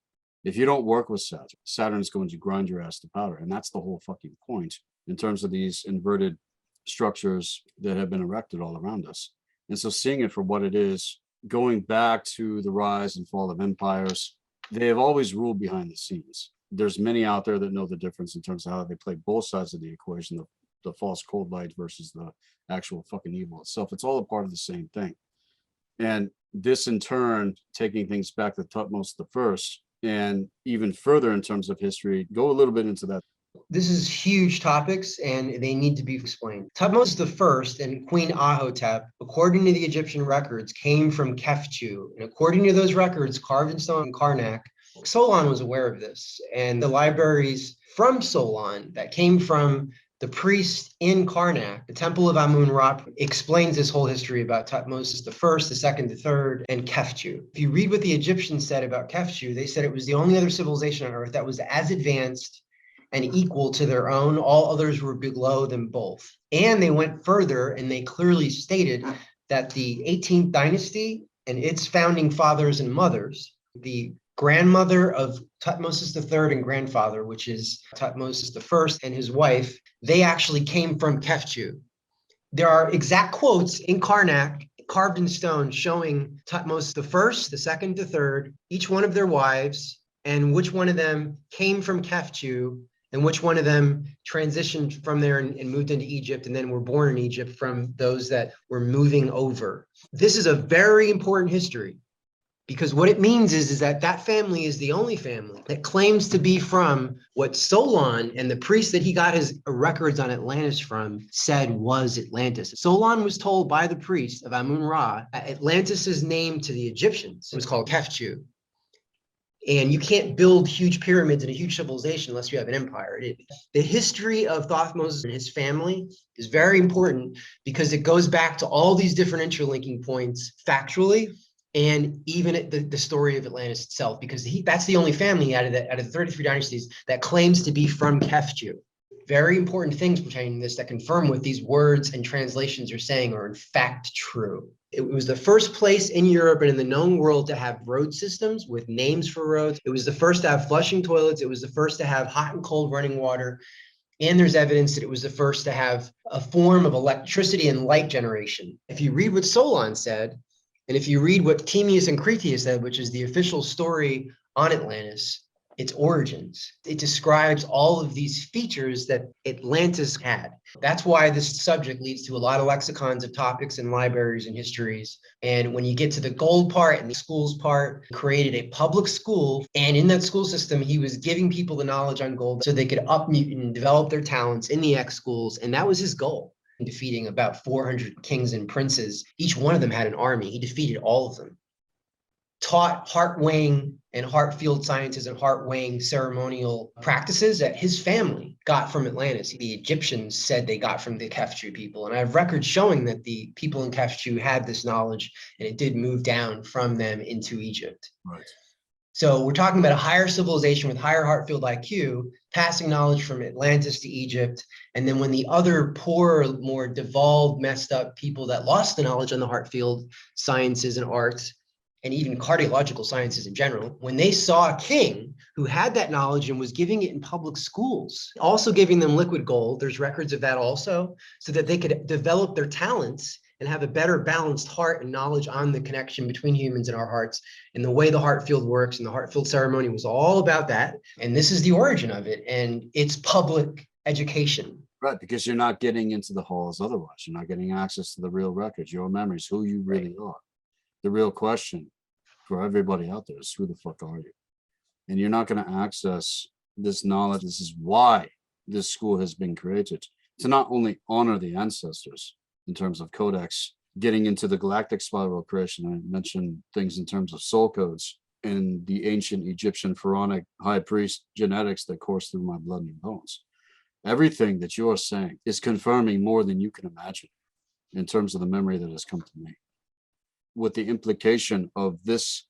If you don't work with Saturn, Saturn is going to grind your ass to powder. And that's the whole fucking point in terms of these inverted structures that have been erected all around us. And so seeing it for what it is, going back to the rise and fall of empires, they have always ruled behind the scenes. There's many out there that know the difference in terms of how they play both sides of the equation, the false cold light versus the actual fucking evil itself. It's all a part of the same thing. And this in turn, taking things back to Thutmose I, and even further in terms of history, go a little bit into that. This is huge topics and they need to be explained. Thutmose I and Queen Ahotep, according to the Egyptian records, came from Kefchu. And according to those records, carved in stone in Karnak, Solon was aware of this. And the libraries from Solon that came from The priest in Karnak, the temple of Amun-Ra, explains this whole history about Tutmosis the first, the second, the third, and Kefchu. If you read what the Egyptians said about Kefchu, they said it was the only other civilization on Earth that was as advanced and equal to their own. All others were below them both. And they went further, and they clearly stated that the 18th dynasty and its founding fathers and mothers, the grandmother of Tutmosis III and grandfather, which is Tutmosis I and his wife, they actually came from Kefchu. There are exact quotes in Karnak, carved in stone, showing Tutmosis I, the second, the third, each one of their wives, and which one of them came from Kefchu, and which one of them transitioned from there and moved into Egypt and then were born in Egypt from those that were moving over. This is a very important history, because what it means is that that family is the only family that claims to be from what Solon and the priest that he got his records on Atlantis from said was Atlantis. Solon was told by the priest of Amun-Ra, Atlantis's name to the Egyptians was called Kefchu. And you can't build huge pyramids and a huge civilization unless you have an empire. The history of Thutmose and his family is very important because it goes back to all these different interlinking points factually, and even at the story of Atlantis itself, because that's the only family out of the 33 dynasties that claims to be from Kefchu. Very important things pertaining to this that confirm what these words and translations are saying are in fact true. It was the first place in Europe and in the known world to have road systems with names for roads. It was the first to have flushing toilets. It was the first to have hot and cold running water. And there's evidence that it was the first to have a form of electricity and light generation. If you read what Solon said, and if you read what Timaeus and Critias said, which is the official story on Atlantis, its origins, it describes all of these features that Atlantis had. That's why this subject leads to a lot of lexicons of topics and libraries and histories. And when you get to the gold part and the schools part, he created a public school. And in that school system, he was giving people the knowledge on gold so they could upmute and develop their talents in the X schools. And that was his goal. Defeating about 400 kings and princes. Each one of them had an army. He defeated all of them. Taught heart-weighing and heart-field sciences and heart-weighing ceremonial practices that his family got from Atlantis. The Egyptians said they got from the Kefchu people. And I have records showing that the people in Kefchu had this knowledge, and it did move down from them into Egypt. Right. So we're talking about a higher civilization with higher Heartfield IQ, passing knowledge from Atlantis to Egypt. And then when the other poor, more devolved, messed up people that lost the knowledge on the Heartfield sciences and arts, and even cardiological sciences in general, when they saw a king who had that knowledge and was giving it in public schools, also giving them liquid gold, there's records of that also, so that they could develop their talents and have a better balanced heart and knowledge on the connection between humans and our hearts and the way the Heartfield works. And the Heartfield ceremony was all about that. And this is the origin of it. And it's public education. Right, because you're not getting into the halls otherwise. You're not getting access to the real records, your memories, who you really are. The real question for everybody out there is, who the fuck are you? And you're not going to access this knowledge. This is why this school has been created, to not only honor the ancestors in terms of codex, getting into the galactic spiral creation. I mentioned things in terms of soul codes and the ancient Egyptian pharaonic high priest genetics that course through my blood and bones. Everything that you are saying is confirming more than you can imagine in terms of the memory that has come to me. With the implication of this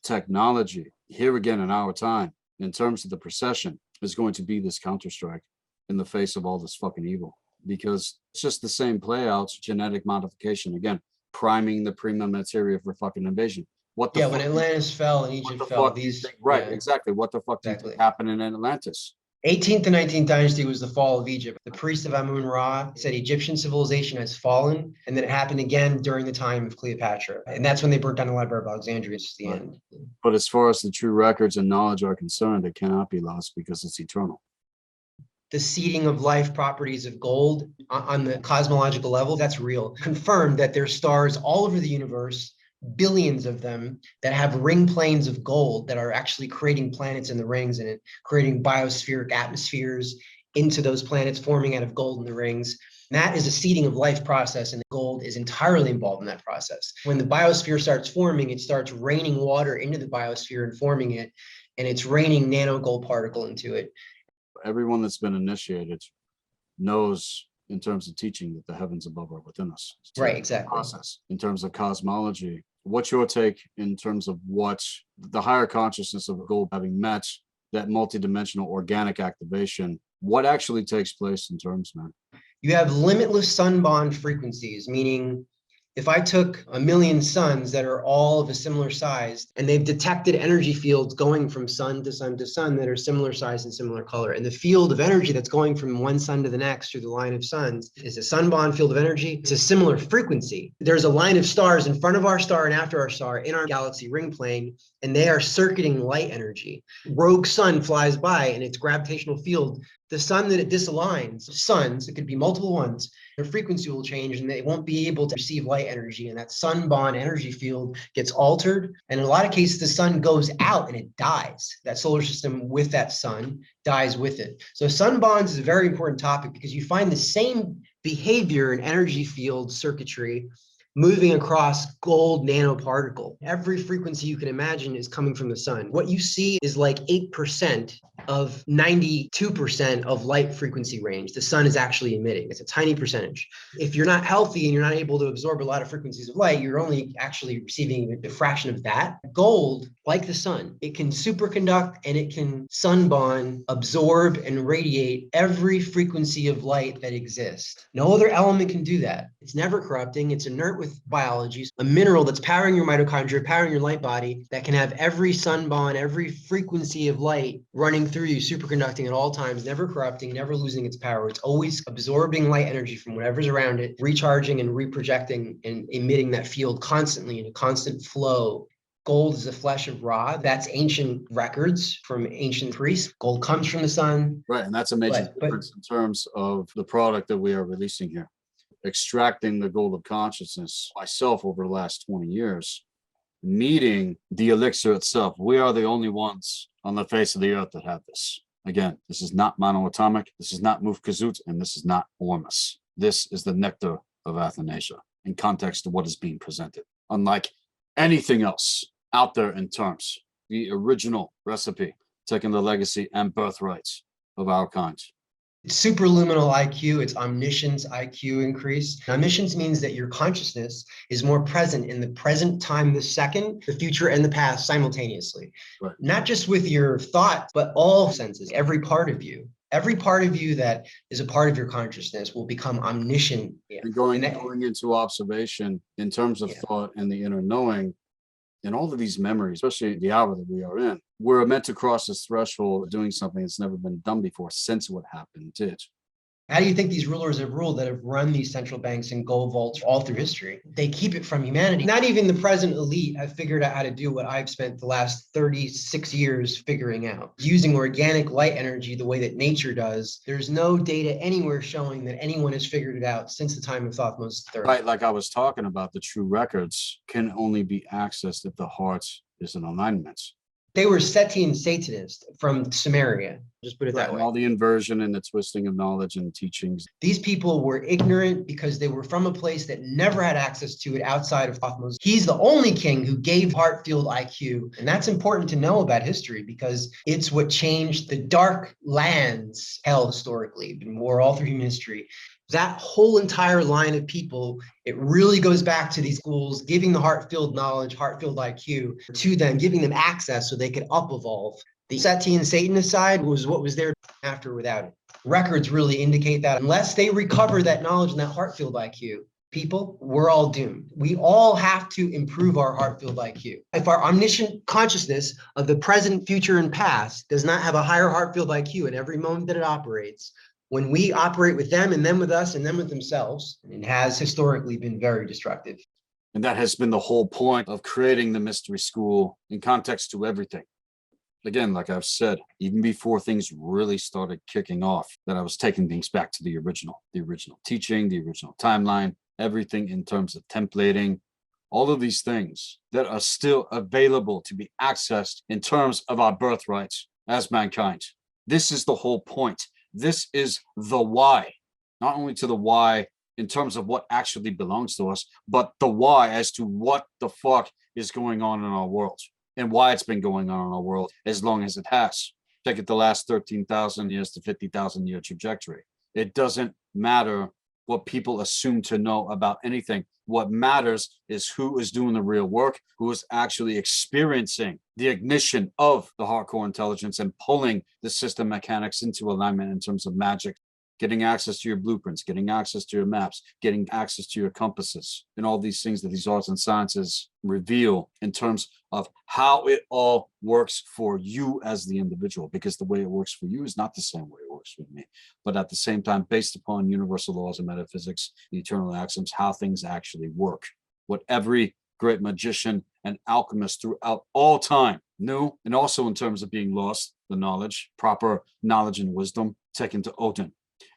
technology here again in our time, in terms of the procession, is going to be this counterstrike in the face of all this fucking evil. Because it's just the same playouts, genetic modification, again, priming the prima materia for fucking invasion. What the fuck? When Atlantis fell and Egypt fell, right, exactly. What the fuck did happen in Atlantis? 18th and 19th dynasty was the fall of Egypt. The priest of Amun-Ra said Egyptian civilization has fallen, and then it happened again during the time of Cleopatra. And that's when they burnt down the Library of Alexandria. It's the end. But as far as the true records and knowledge are concerned, it cannot be lost because it's eternal. The seeding of life properties of gold on the cosmological level, that's real. Confirmed that there's stars all over the universe, billions of them, that have ring planes of gold that are actually creating planets in the rings and creating biospheric atmospheres into those planets, forming out of gold in the rings. And that is a seeding of life process, and the gold is entirely involved in that process. When the biosphere starts forming, it starts raining water into the biosphere and forming it, and it's raining nano gold particle into it. Everyone that's been initiated knows in terms of teaching that the heavens above are within us. Right, exactly. Process. In terms of cosmology, what's your take in terms of what the higher consciousness of gold having met that multidimensional organic activation, what actually takes place in terms, man? You have limitless sun bond frequencies, meaning if I took 1,000,000 suns that are all of a similar size, and they've detected energy fields going from sun to sun to sun that are similar size and similar color, and the field of energy that's going from one sun to the next through the line of suns is a sun bond field of energy. It's a similar frequency. There's a line of stars in front of our star and after our star in our galaxy ring plane, and they are circuiting light energy. Rogue sun flies by and its gravitational field, the sun that it disaligns, suns, it could be multiple ones, their frequency will change and they won't be able to receive light energy. And that sun bond energy field gets altered. And in a lot of cases, the sun goes out and it dies. That solar system with that sun dies with it. So sun bonds is a very important topic because you find the same behavior in energy field circuitry moving across gold nanoparticle. Every frequency you can imagine is coming from the sun. What you see is like 8% of 92% of light frequency range the sun is actually emitting. It's a tiny percentage. If you're not healthy and you're not able to absorb a lot of frequencies of light, you're only actually receiving a fraction of that. Gold, like the sun, it can superconduct and it can sun bond, absorb and radiate every frequency of light that exists. No other element can do that. It's never corrupting. It's inert with biology, a mineral that's powering your mitochondria, powering your light body, that can have every sun bond, every frequency of light running through you, superconducting at all times, never corrupting, never losing its power. It's always absorbing light energy from whatever's around it, recharging and reprojecting and emitting that field constantly in a constant flow. Gold is the flesh of Ra. That's ancient records from ancient priests. Gold comes from the sun. Right, and that's a major difference in terms of the product that we are releasing here. Extracting the gold of consciousness myself over the last 20 years, meeting the elixir itself. We are the only ones on the face of the earth that have this. Again, this is not monoatomic, this is not Mufkazut, and this is not Ormus. This is the nectar of Athanasia in context to what is being presented. Unlike anything else out there in terms, the original recipe, taking the legacy and birthrights of our kind. It's superluminal IQ, it's omniscience IQ increase. Omniscience means that your consciousness is more present in the present time, the second, the future, and the past simultaneously. Right. Not just with your thoughts, but all senses, every part of you. Every part of you that is a part of your consciousness will become omniscient. And going into observation in terms of thought and the inner knowing, and all of these memories, especially the hour that we are in, we're meant to cross this threshold of doing something that's never been done before since what happened did. How do you think these rulers have ruled that have run these central banks and gold vaults all through history? They keep it from humanity. Not even the present elite have figured out how to do what I've spent the last 36 years figuring out. Using organic light energy the way that nature does, there's no data anywhere showing that anyone has figured it out since the time of Thothmes III. Right, like I was talking about, the true records can only be accessed if the heart is in alignment. They were Setian Satanists from Samaria, just put it that way. All the inversion and the twisting of knowledge and teachings. These people were ignorant because they were from a place that never had access to it outside of Thothmes. He's the only king who gave Heartfield IQ. And that's important to know about history because it's what changed the dark lands held historically, been war all through human history. That whole entire line of people, it really goes back to these schools giving the Heartfield knowledge, Heartfield IQ to them, giving them access so they could up-evolve. The Setian Satanist side was what was there after without it. Records really indicate that unless they recover that knowledge and that Heartfield IQ, people, we're all doomed. We all have to improve our Heartfield IQ. If our omniscient consciousness of the present, future, and past does not have a higher Heartfield IQ in every moment that it operates, when we operate with them and them with us and them with themselves, it has historically been very destructive. And that has been the whole point of creating the mystery school in context to everything. Again, like I've said, even before things really started kicking off, that I was taking things back to the original teaching, the original timeline, everything in terms of templating, all of these things that are still available to be accessed in terms of our birthrights as mankind. This is the whole point. This is the why, not only to the why in terms of what actually belongs to us, but the why as to what the fuck is going on in our world and why it's been going on in our world as long as it has. Take it the last 13,000 years to 50,000 year trajectory. It doesn't matter what people assume to know about anything. What matters is who is doing the real work, who is actually experiencing the ignition of the hardcore intelligence and pulling the system mechanics into alignment in terms of magic, getting access to your blueprints, getting access to your maps, getting access to your compasses, and all these things that these arts and sciences reveal in terms of how it all works for you as the individual, because the way it works for you is not the same way it works for me. But at the same time, based upon universal laws of metaphysics, the eternal axioms, how things actually work. What every great magician and alchemist throughout all time knew, and also in terms of being lost, the knowledge, proper knowledge and wisdom, taken to Odin.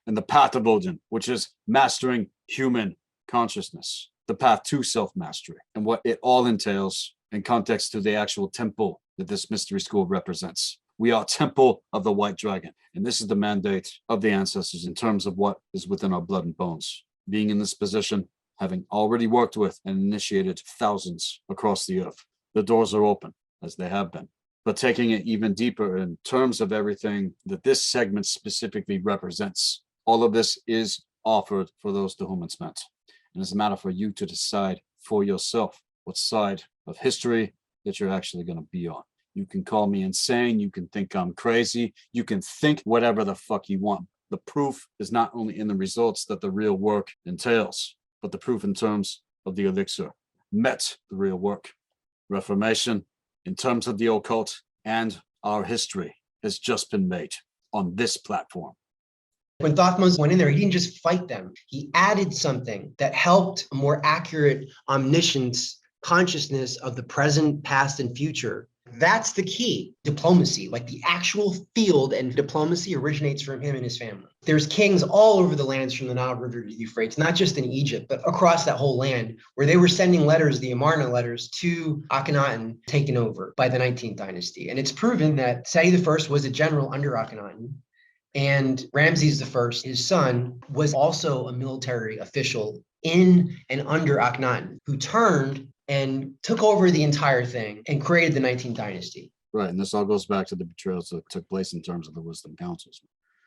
And the path of Odin, which is mastering human consciousness, the path to self-mastery, and what it all entails in context to the actual temple that this mystery school represents. We are temple of the white dragon, and this is the mandate of the ancestors in terms of what is within our blood and bones. Being in this position, having already worked with and initiated thousands across the earth, the doors are open, as they have been. But taking it even deeper in terms of everything that this segment specifically represents, all of this is offered for those to whom it's meant. And it's a matter for you to decide for yourself what side of history that you're actually going to be on. You can call me insane. You can think I'm crazy. You can think whatever the fuck you want. The proof is not only in the results that the real work entails, but the proof in terms of the elixir met the real work. Reformation, in terms of the occult and our history, has just been made on this platform. When Thothmos went in there, he didn't just fight them. He added something that helped a more accurate omniscience consciousness of the present, past, and future. That's the key. Diplomacy, like the actual field and diplomacy, originates from him and his family. There's kings all over the lands from the Nile River to the Euphrates, not just in Egypt, but across that whole land, where they were sending letters, the Amarna letters, to Akhenaten, taken over by the 19th dynasty. And it's proven that Seti I was a general under Akhenaten. And Ramses I, his son, was also a military official in and under Akhenaten, who turned and took over the entire thing and created the 19th dynasty. Right, and this all goes back to the betrayals that took place in terms of the wisdom councils.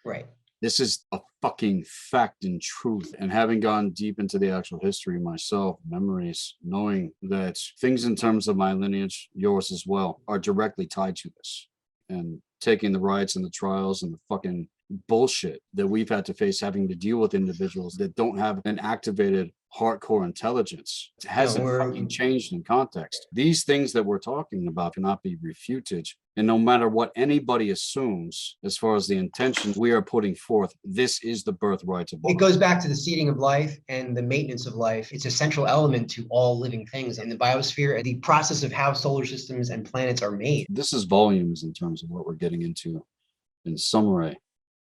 Right. This is a fucking fact and truth. And having gone deep into the actual history myself, memories, knowing that things in terms of my lineage, yours as well, are directly tied to this. And taking the riots and the trials and the fucking bullshit that we've had to face, having to deal with individuals that don't have an activated hardcore intelligence. It hasn't fucking changed in context. These things that we're talking about cannot be refuted. And no matter what anybody assumes, as far as the intentions we are putting forth, this is the birthright of all. It goes back to the seeding of life and the maintenance of life. It's a central element to all living things in the biosphere and the process of how solar systems and planets are made. This is volumes in terms of what we're getting into in summary.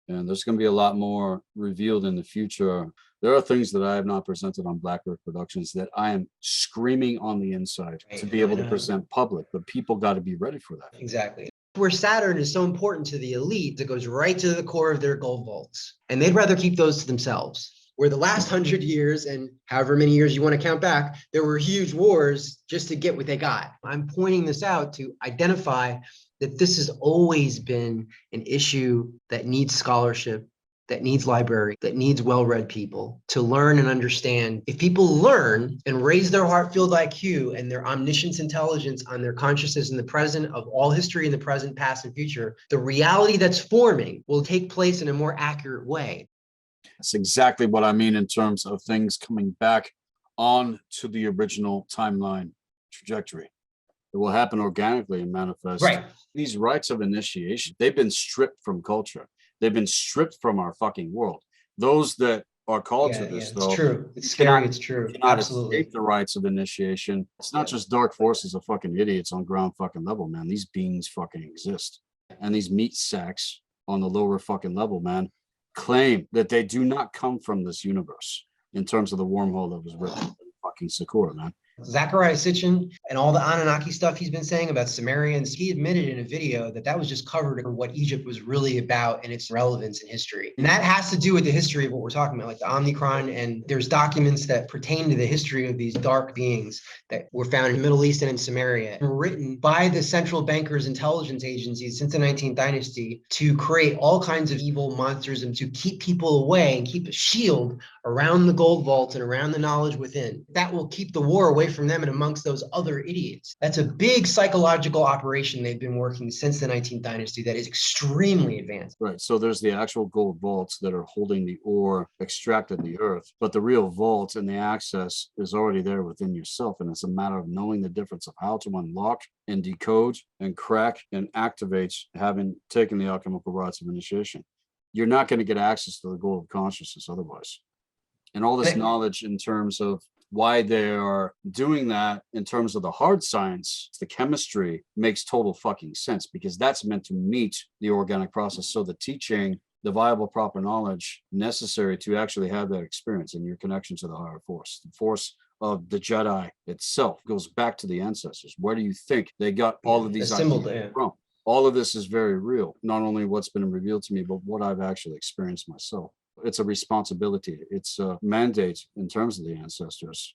And there's going to be a lot more revealed in the future. There are things that I have not presented on Black Earth Productions that I am screaming on the inside to be able to present public, but people got to be ready for that. Exactly. Where Saturn is so important to the elite, it goes right to the core of their gold vaults. And they'd rather keep those to themselves. Where the last 100 years and however many years you want to count back, there were huge wars just to get what they got. I'm pointing this out to identify that this has always been an issue that needs scholarship, that needs library, that needs well-read people to learn and understand. If people learn and raise their Heartfield IQ and their omniscience intelligence on their consciousness in the present of all history in the present, past, and future, the reality that's forming will take place in a more accurate way. That's exactly what I mean in terms of things coming back on to the original timeline trajectory. It will happen organically and manifest. Right. These rites of initiation, they've been stripped from culture. They've been stripped from our fucking world. Those that are called to this, though, it's true. It's scary. It's true. Cannot Absolutely. escape the rites of initiation. It's not just dark forces of fucking idiots on ground fucking level, man. These beings fucking exist. And these meat sacks on the lower fucking level, man, claim that they do not come from this universe in terms of the wormhole that was written in fucking Sakura, man. Zachariah Sitchin and all the Anunnaki stuff he's been saying about Sumerians, he admitted in a video that that was just covered for what Egypt was really about and its relevance in history. And that has to do with the history of what we're talking about, like the Omnicron. And there's documents that pertain to the history of these dark beings that were found in the Middle East and in Samaria, and written by the central bankers' intelligence agencies since the 19th dynasty to create all kinds of evil monsters and to keep people away and keep a shield around the gold vault and around the knowledge within. That will keep the war away from them and amongst those other idiots. That's a big psychological operation they've been working since the 19th dynasty that is extremely advanced. Right. So there's the actual gold vaults that are holding the ore extracted the earth, but the real vault and the access is already there within yourself. And it's a matter of knowing the difference of how to unlock and decode and crack and activate, having taken the alchemical rites of initiation. You're not going to get access to the goal of consciousness otherwise. And all this knowledge in terms of why they are doing that in terms of the hard science, the chemistry makes total fucking sense, because that's meant to meet the organic process. So the teaching, the viable proper knowledge necessary to actually have that experience and your connection to the higher force, the force of the Jedi itself goes back to the ancestors. Where do you think they got all of these ideas from? All of this is very real, not only what's been revealed to me, but what I've actually experienced myself. It's a responsibility. It's a mandate in terms of the ancestors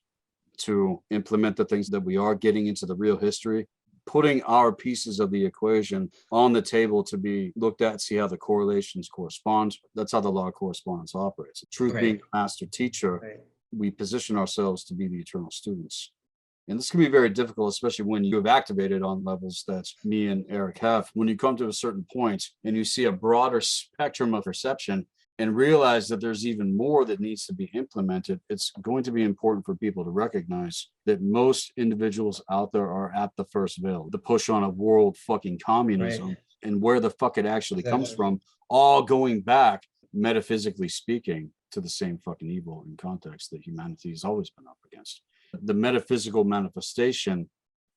to implement the things that we are getting into the real history, putting our pieces of the equation on the table to be looked at, see how the correlations correspond. That's how the law of correspondence operates. Truth being a master teacher, we position ourselves to be the eternal students. And this can be very difficult, especially when you have activated on levels that me and Eric have. When you come to a certain point and you see a broader spectrum of perception and realize that there's even more that needs to be implemented, it's going to be important for people to recognize that most individuals out there are at the first veil, the push on a world fucking communism, and where the fuck it actually comes from, all going back, metaphysically speaking, to the same fucking evil in context that humanity has always been up against. The metaphysical manifestation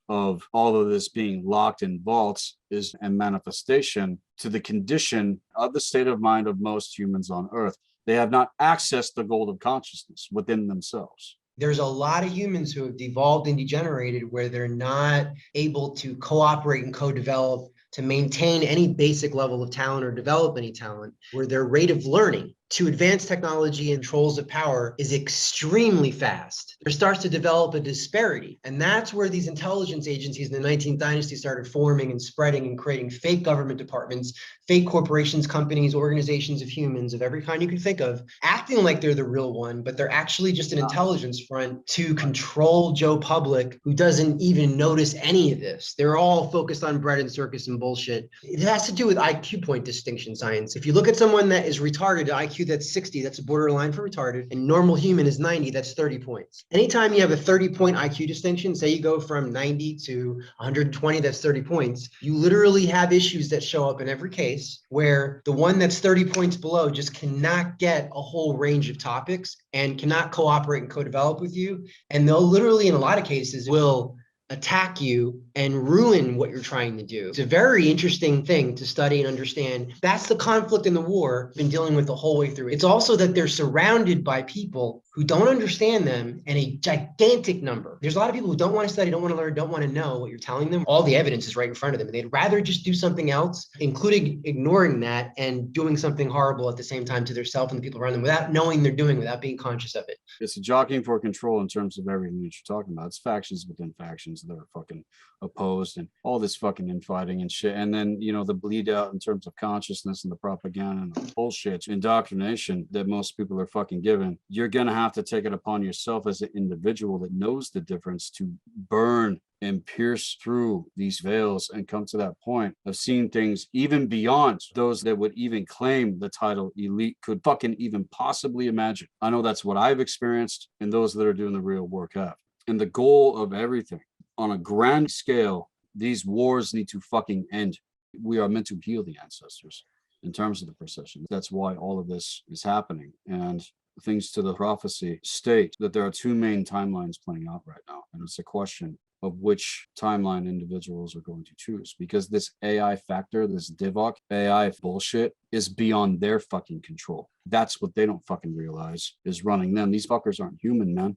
of all of this being locked in vaults is a manifestation to the condition of the state of mind of most humans on Earth. They have not accessed the gold of consciousness within themselves. There's a lot of humans who have devolved and degenerated where they're not able to cooperate and co-develop to maintain any basic level of talent or develop any talent, where their rate of learning to advance technology and controls of power is extremely fast. There starts to develop a disparity. And that's where these intelligence agencies in the 19th dynasty started forming and spreading and creating fake government departments, fake corporations, companies, organizations of humans of every kind you can think of, acting like they're the real one, but they're actually just an intelligence front to control Joe Public, who doesn't even notice any of this. They're all focused on bread and circus and bullshit. It has to do with IQ point distinction science. If you look at someone that is retarded, IQ that's 60, that's a borderline for retarded, and normal human is 90, that's 30 points. Anytime you have a 30-point IQ distinction, say you go from 90 to 120, that's 30 points, you literally have issues that show up in every case where the one that's 30 points below just cannot get a whole range of topics and cannot cooperate and co-develop with you. And they'll literally, in a lot of cases, will attack you and ruin what you're trying to do. It's a very interesting thing to study and understand. That's the conflict in the war I've been dealing with the whole way through. It's also that they're surrounded by people who don't understand them in a gigantic number. There's a lot of people who don't want to study, don't want to learn, don't want to know what you're telling them. All the evidence is right in front of them. And they'd rather just do something else, including ignoring that and doing something horrible at the same time to themselves and the people around them without knowing they're doing, without being conscious of it. It's a jockeying for control in terms of everything that you're talking about. It's factions within factions that are fucking opposed and all this fucking infighting and shit. And then, you know, the bleed out in terms of consciousness and the propaganda and the bullshit indoctrination that most people are fucking given. You're going to have to take it upon yourself as an individual that knows the difference to burn and pierce through these veils and come to that point of seeing things even beyond those that would even claim the title elite could fucking even possibly imagine. I know that's what I've experienced, and those that are doing the real work have. And the goal of everything on a grand scale, these wars need to fucking end. We are meant to heal the ancestors in terms of the procession. That's why all of this is happening. And things to the prophecy state that there are two main timelines playing out right now. And it's a question of which timeline individuals are going to choose, because this AI factor, this Divok AI bullshit is beyond their fucking control. That's what they don't fucking realize is running them. These fuckers aren't human, man.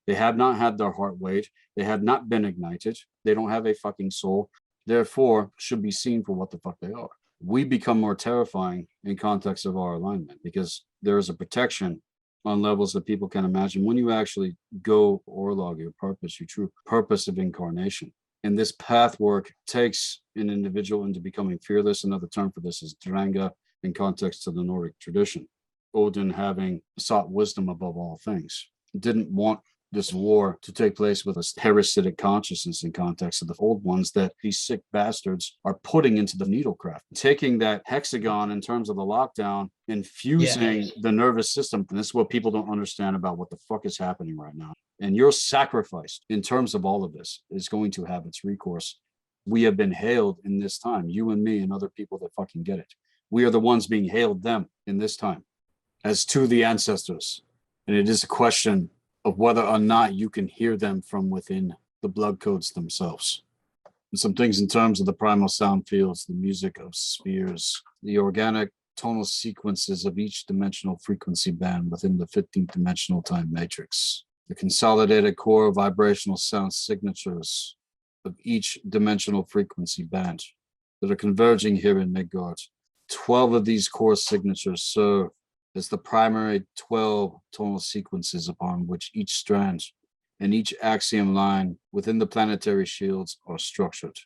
They have not had their heart weighed. They have not been ignited. They don't have a fucking soul. Therefore, should be seen for what the fuck they are. We become more terrifying in context of our alignment because there is a protection on levels that people can imagine when you actually go orlog your purpose, your true purpose of incarnation. And this path work takes an individual into becoming fearless. Another term for this is Dranga in context to the Nordic tradition. Odin, having sought wisdom above all things, didn't want this war to take place with a parasitic consciousness in context of the old ones that these sick bastards are putting into the needlecraft, taking that hexagon in terms of the lockdown, infusing the nervous system. And this is what people don't understand about what the fuck is happening right now. And your sacrifice in terms of all of this is going to have its recourse. We have been hailed in this time, you and me and other people that fucking get it. We are the ones being hailed them in this time as to the ancestors. And it is a question of whether or not you can hear them from within the blood codes themselves. And some things in terms of the primal sound fields, the music of spheres, the organic tonal sequences of each dimensional frequency band within the 15th dimensional time matrix, the consolidated core vibrational sound signatures of each dimensional frequency band that are converging here in Midgard. 12 of these core signatures serve as the primary 12 tonal sequences upon which each strand and each axiom line within the planetary shields are structured.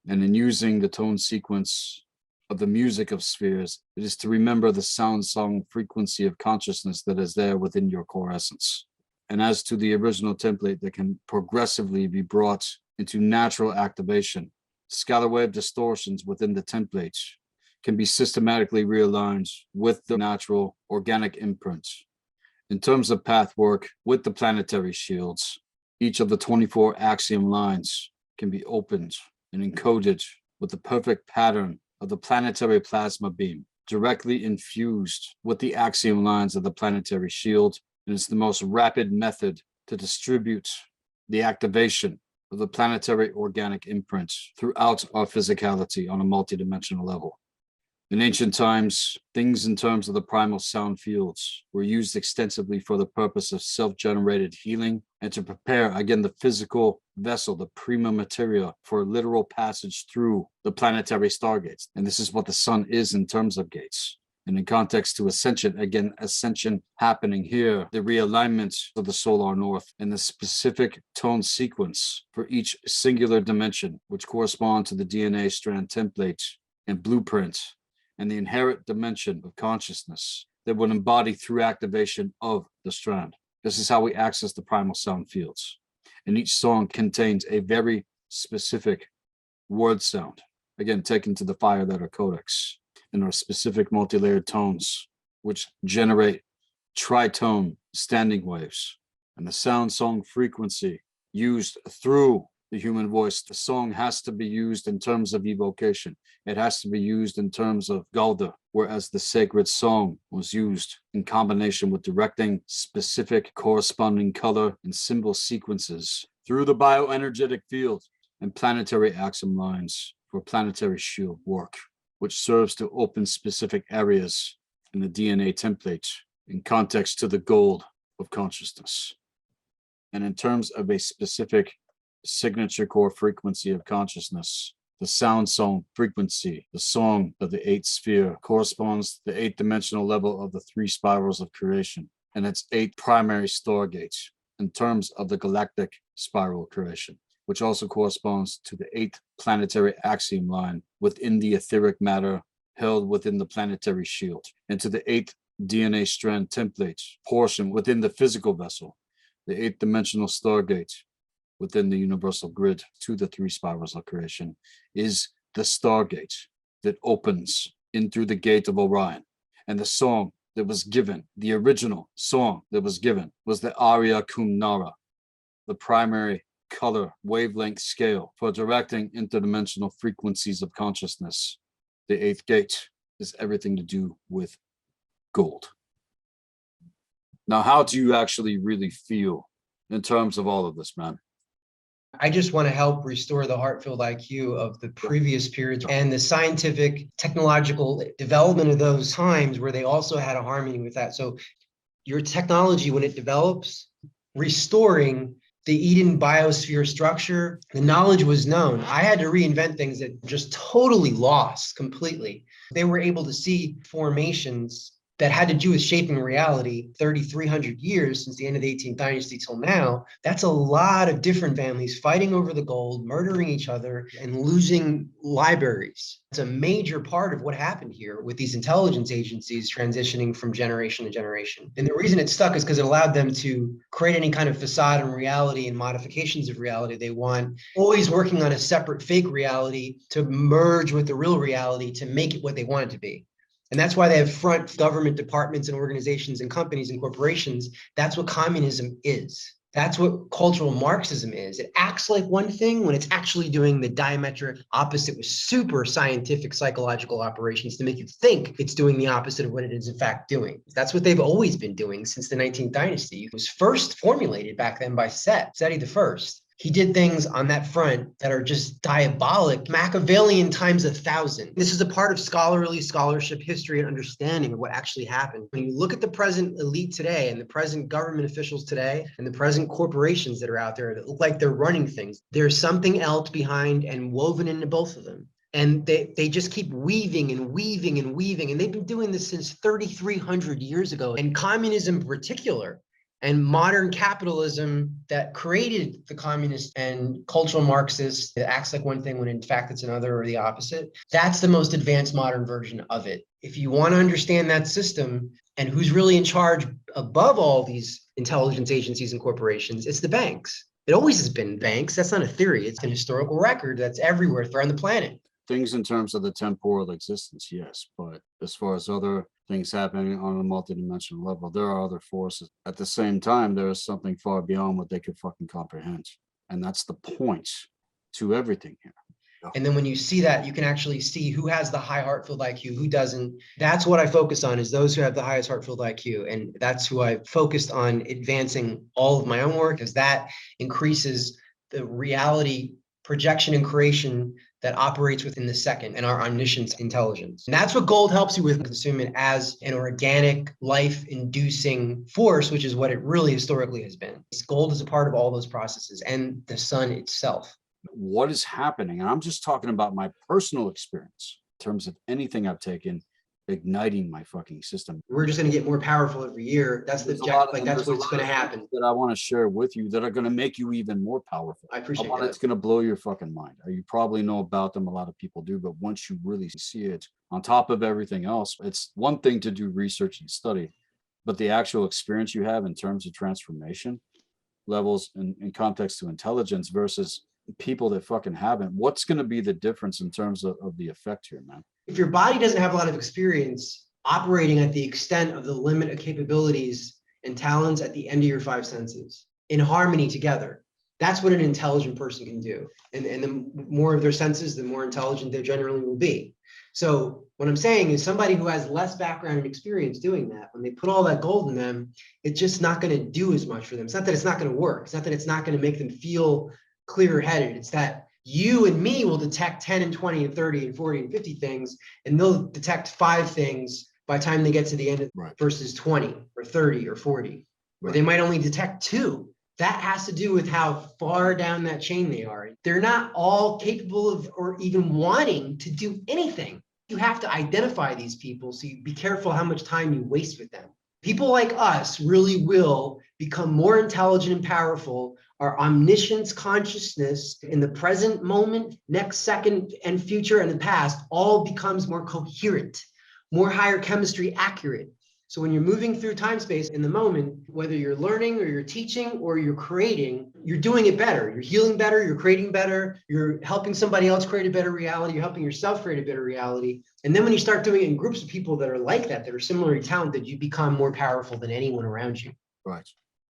And in using the tone sequence of the music of spheres, it is to remember the sound song frequency of consciousness that is there within your core essence. And as to the original template that can progressively be brought into natural activation, scalar wave distortions within the template can be systematically realigned with the natural organic imprint. In terms of path work with the planetary shields, each of the 24 axiom lines can be opened and encoded with the perfect pattern of the planetary plasma beam, directly infused with the axiom lines of the planetary shield. And it's the most rapid method to distribute the activation of the planetary organic imprint throughout our physicality on a multidimensional level. In ancient times, things in terms of the primal sound fields were used extensively for the purpose of self-generated healing and to prepare, again, the physical vessel, the prima materia, for literal passage through the planetary stargates. And this is what the sun is in terms of gates. And in context to ascension, again, ascension happening here, the realignment of the solar north and the specific tone sequence for each singular dimension, which correspond to the DNA strand template and blueprint, and the inherent dimension of consciousness that would embody through activation of the strand. This is how we access the primal sound fields. And each song contains a very specific word sound, again, taken to the fire letter codex, and our specific multi-layered tones, which generate tritone standing waves. And the sound song frequency used through the human voice, the song has to be used in terms of evocation. It has to be used in terms of Galda, whereas the sacred song was used in combination with directing specific corresponding color and symbol sequences through the bioenergetic field and planetary axiom lines for planetary shield work, which serves to open specific areas in the DNA template in context to the gold of consciousness. And in terms of a specific signature core frequency of consciousness, the sound song frequency, the song of the eighth sphere, corresponds to the eighth dimensional level of the three spirals of creation and its eight primary stargates in terms of the galactic spiral creation, which also corresponds to the eighth planetary axiom line within the etheric matter held within the planetary shield, and to the eighth DNA strand template portion within the physical vessel, the eighth dimensional stargate within the universal grid to the three spirals of creation is the stargate that opens in through the gate of Orion. And the song that was given, the original song that was given, was the Aria Cum Nara, the primary color wavelength scale for directing interdimensional frequencies of consciousness. The eighth gate is everything to do with gold. Now, how do you actually really feel in terms of all of this, man? I just want to help restore the Heartfield IQ of the previous periods and the scientific, technological development of those times where they also had a harmony with that. So your technology, when it develops, restoring the Eden biosphere structure. The knowledge was known. I had to reinvent things that just totally lost completely. They were able to see formations that had to do with shaping reality 3,300 years since the end of the 18th dynasty till now. That's a lot of different families fighting over the gold, murdering each other, and losing libraries. It's a major part of what happened here with these intelligence agencies transitioning from generation to generation. And the reason it stuck is because it allowed them to create any kind of facade in reality and modifications of reality they want, always working on a separate fake reality to merge with the real reality to make it what they want it to be. And that's why they have front government departments and organizations and companies and corporations. That's what communism is. That's what cultural Marxism is. It acts like one thing when it's actually doing the diametric opposite with super scientific psychological operations to make you think it's doing the opposite of what it is in fact doing. That's what they've always been doing since the 19th dynasty. It was first formulated back then by Seti the First. He did things on that front that are just diabolic, Machiavellian times 1,000. This is a part of scholarly scholarship, history, and understanding of what actually happened. When you look at the present elite today and the present government officials today and the present corporations that are out there that look like they're running things, there's something else behind and woven into both of them. And they just keep weaving and weaving and weaving. And they've been doing this since 3,300 years ago. And communism in particular, and modern capitalism that created the communist and cultural Marxist that acts like one thing when in fact it's another or the opposite. That's the most advanced modern version of it. If you want to understand that system and who's really in charge above all these intelligence agencies and corporations, it's the banks. It always has been banks. That's not a theory. It's an historical record that's everywhere around the planet. Things in terms of the temporal existence, yes, but as far as other things happening on a multidimensional level, there are other forces. At the same time, there is something far beyond what they could fucking comprehend. And that's the point to everything here. And then when you see that, you can actually see who has the high Heartfield IQ, who doesn't. That's what I focus on, is those who have the highest Heartfield IQ. And that's who I've focused on advancing all of my own work, because that increases the reality projection and creation that operates within the second and our omniscient intelligence. And that's what gold helps you with, consume it as an organic, life-inducing force, which is what it really historically has been. Gold is a part of all those processes and the sun itself. What is happening, and I'm just talking about my personal experience in terms of anything I've taken, igniting my fucking system. We're just going to get more powerful every year. That's the objective. Like, that's what's going to happen. That I want to share with you that are going to make you even more powerful. I appreciate that. It's going to blow your fucking mind. You probably know about them. A lot of people do, but once you really see it on top of everything else, it's one thing to do research and study, but the actual experience you have in terms of transformation levels in context to intelligence versus people that fucking haven't, what's going to be the difference in terms of the effect here, man? If your body doesn't have a lot of experience operating at the extent of the limit of capabilities and talents at the end of your five senses in harmony together, that's what an intelligent person can do. And the more of their senses, the more intelligent they generally will be. So what I'm saying is, somebody who has less background and experience doing that, when they put all that gold in them, it's just not going to do as much for them. It's not that it's not going to work. It's not that it's not going to make them feel clearer headed. It's that you and me will detect 10 and 20 and 30 and 40 and 50 things, and they'll detect 5 things by the time they get to the end of versus 20 or 30 or 40. Or they might only detect 2. That has to do with how far down that chain they are. They're not all capable of or even wanting to do anything. You have to identify these people, so you be careful how much time you waste with them. People like us really will become more intelligent and powerful. Our omniscience consciousness in the present moment, next second, and future and the past all becomes more coherent, more higher chemistry accurate. So when you're moving through time space in the moment, whether you're learning or you're teaching or you're creating, you're doing it better. You're healing better, you're creating better, you're helping somebody else create a better reality, you're helping yourself create a better reality. And then when you start doing it in groups of people that are like that are similarly talented, you become more powerful than anyone around you. Right.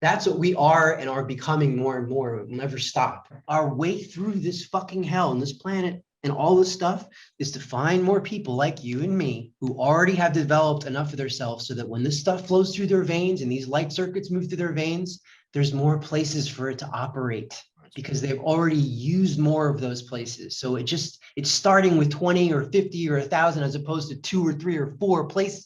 That's what we are and are becoming more and more. We'll never stop. Our way through this fucking hell on this planet and all this stuff is to find more people like you and me who already have developed enough of themselves so that when this stuff flows through their veins and these light circuits move through their veins, there's more places for it to operate because they've already used more of those places. So it's starting with 20 or 50 or 1,000 as opposed to 2 or 3 or 4 places.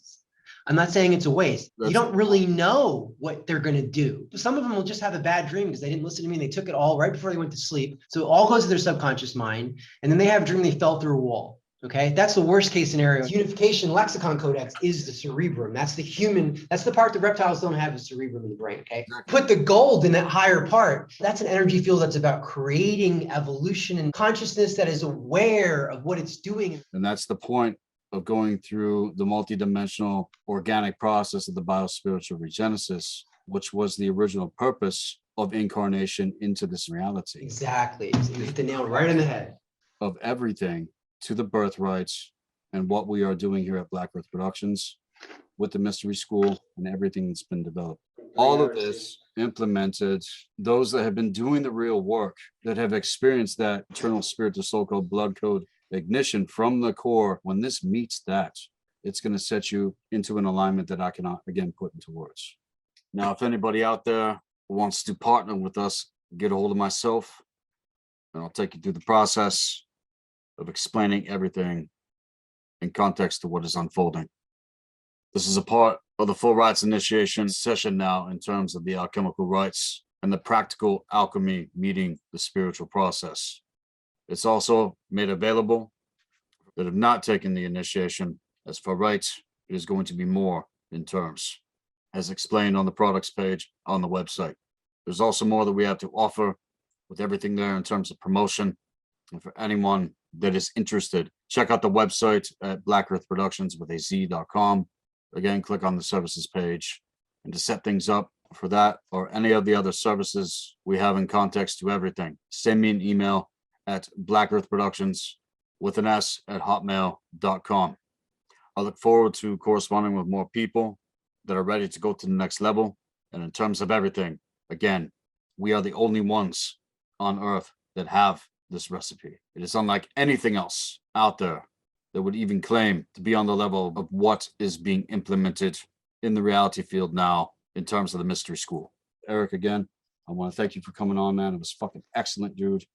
I'm not saying it's a waste. You That's- don't really know what they're going to do. Some of them will just have a bad dream because they didn't listen to me and they took it all right before they went to sleep. So it all goes to their subconscious mind. And then they have a dream they fell through a wall. Okay, that's the worst case scenario. Unification lexicon codex is the cerebrum. That's the human, that's the part that reptiles don't have, is cerebrum in the brain. Okay, put the gold in that higher part. That's an energy field that's about creating evolution and consciousness that is aware of what it's doing. And that's the point of going through the multidimensional organic process of the biospiritual regenesis, which was the original purpose of incarnation into this reality. Exactly. You hit the nail right in the head. Of everything to the birthrights and what we are doing here at Black Earth Productions with the mystery school and everything that's been developed. All of this implemented, those that have been doing the real work, that have experienced that eternal spirit, the so-called blood code ignition from the core. When this meets that, it's going to set you into an alignment that I cannot, again, put into words. Now, if anybody out there wants to partner with us, get a hold of myself, and I'll take you through the process of explaining everything in context to what is unfolding. This is a part of the full rites initiation session now in terms of the alchemical rites and the practical alchemy meeting the spiritual process. It's also made available that have not taken the initiation. As for rites, it is going to be more in terms, as explained on the products page on the website. There's also more that we have to offer with everything there in terms of promotion. And for anyone that is interested, check out the website at blackearthproductions with az.com. Again, click on the services page. And to set things up for that or any of the other services we have in context to everything, send me an email at blackearthproductions with an S at hotmail.com. I look forward to corresponding with more people that are ready to go to the next level. And in terms of everything, again, we are the only ones on Earth that have this recipe. It is unlike anything else out there that would even claim to be on the level of what is being implemented in the reality field now in terms of the mystery school. Eric, again, I want to thank you for coming on, man. It was fucking excellent, dude.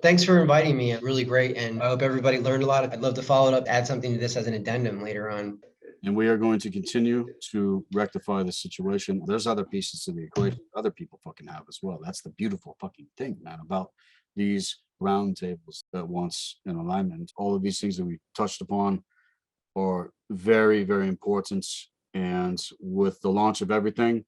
Thanks for inviting me. Really great. And I hope everybody learned a lot. I'd love to follow it up, add something to this as an addendum later on. And we are going to continue to rectify the situation. There's other pieces to the equation other people fucking have as well. That's the beautiful fucking thing, man, about these round tables that once in alignment. All of these things that we touched upon are very, very important. And with the launch of everything,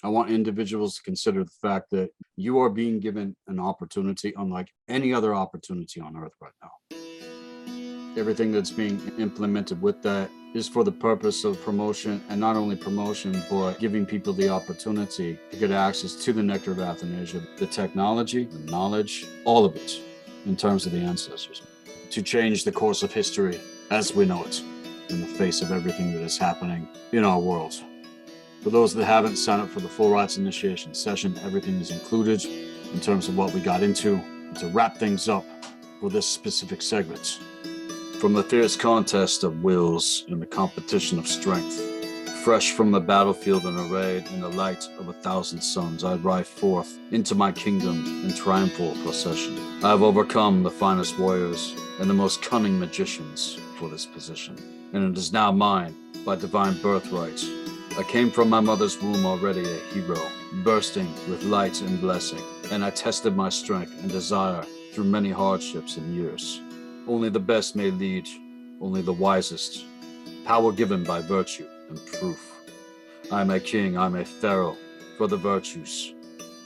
I want individuals to consider the fact that you are being given an opportunity unlike any other opportunity on Earth right now. Everything that's being implemented with that is for the purpose of promotion, and not only promotion, but giving people the opportunity to get access to the nectar of Athanasia, the technology, the knowledge, all of it in terms of the ancestors, to change the course of history as we know it in the face of everything that is happening in our world. For those that haven't signed up for the full rites initiation session, everything is included in terms of what we got into. And to wrap things up for this specific segment, from the fierce contest of wills and the competition of strength, fresh from the battlefield and arrayed in the light of 1,000 suns, I ride forth into my kingdom in triumphal procession. I have overcome the finest warriors and the most cunning magicians for this position, and it is now mine by divine birthright. I came from my mother's womb already a hero, bursting with light and blessing, and I tested my strength and desire through many hardships and years. Only the best may lead, only the wisest. Power given by virtue and proof. I am a king, I am a pharaoh, for the virtues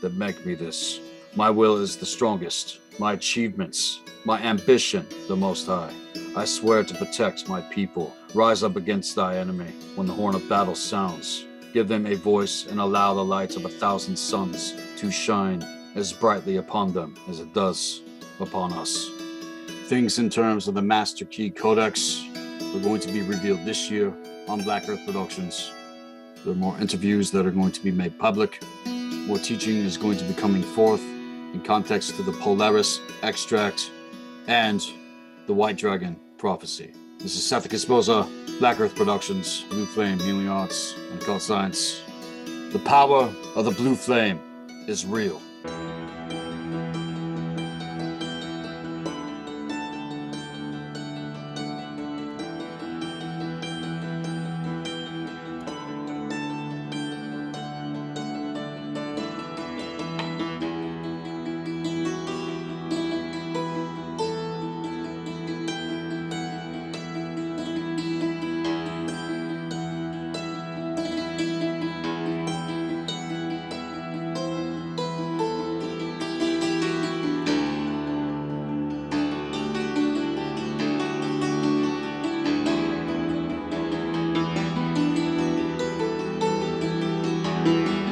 that make me this. My will is the strongest, my achievements, my ambition the most high. I swear to protect my people. Rise up against thy enemy when the horn of battle sounds. Give them a voice and allow the light of 1,000 suns to shine as brightly upon them as it does upon us. Things in terms of the Master Key Codex are going to be revealed this year on Black Earth Productions. There are more interviews that are going to be made public. More teaching is going to be coming forth in context to the Polaris extract and the White Dragon prophecy. This is Seth Esposa, Black Earth Productions, Blue Flame, Healing Arts, and Occult Science. The power of the Blue Flame is real. you.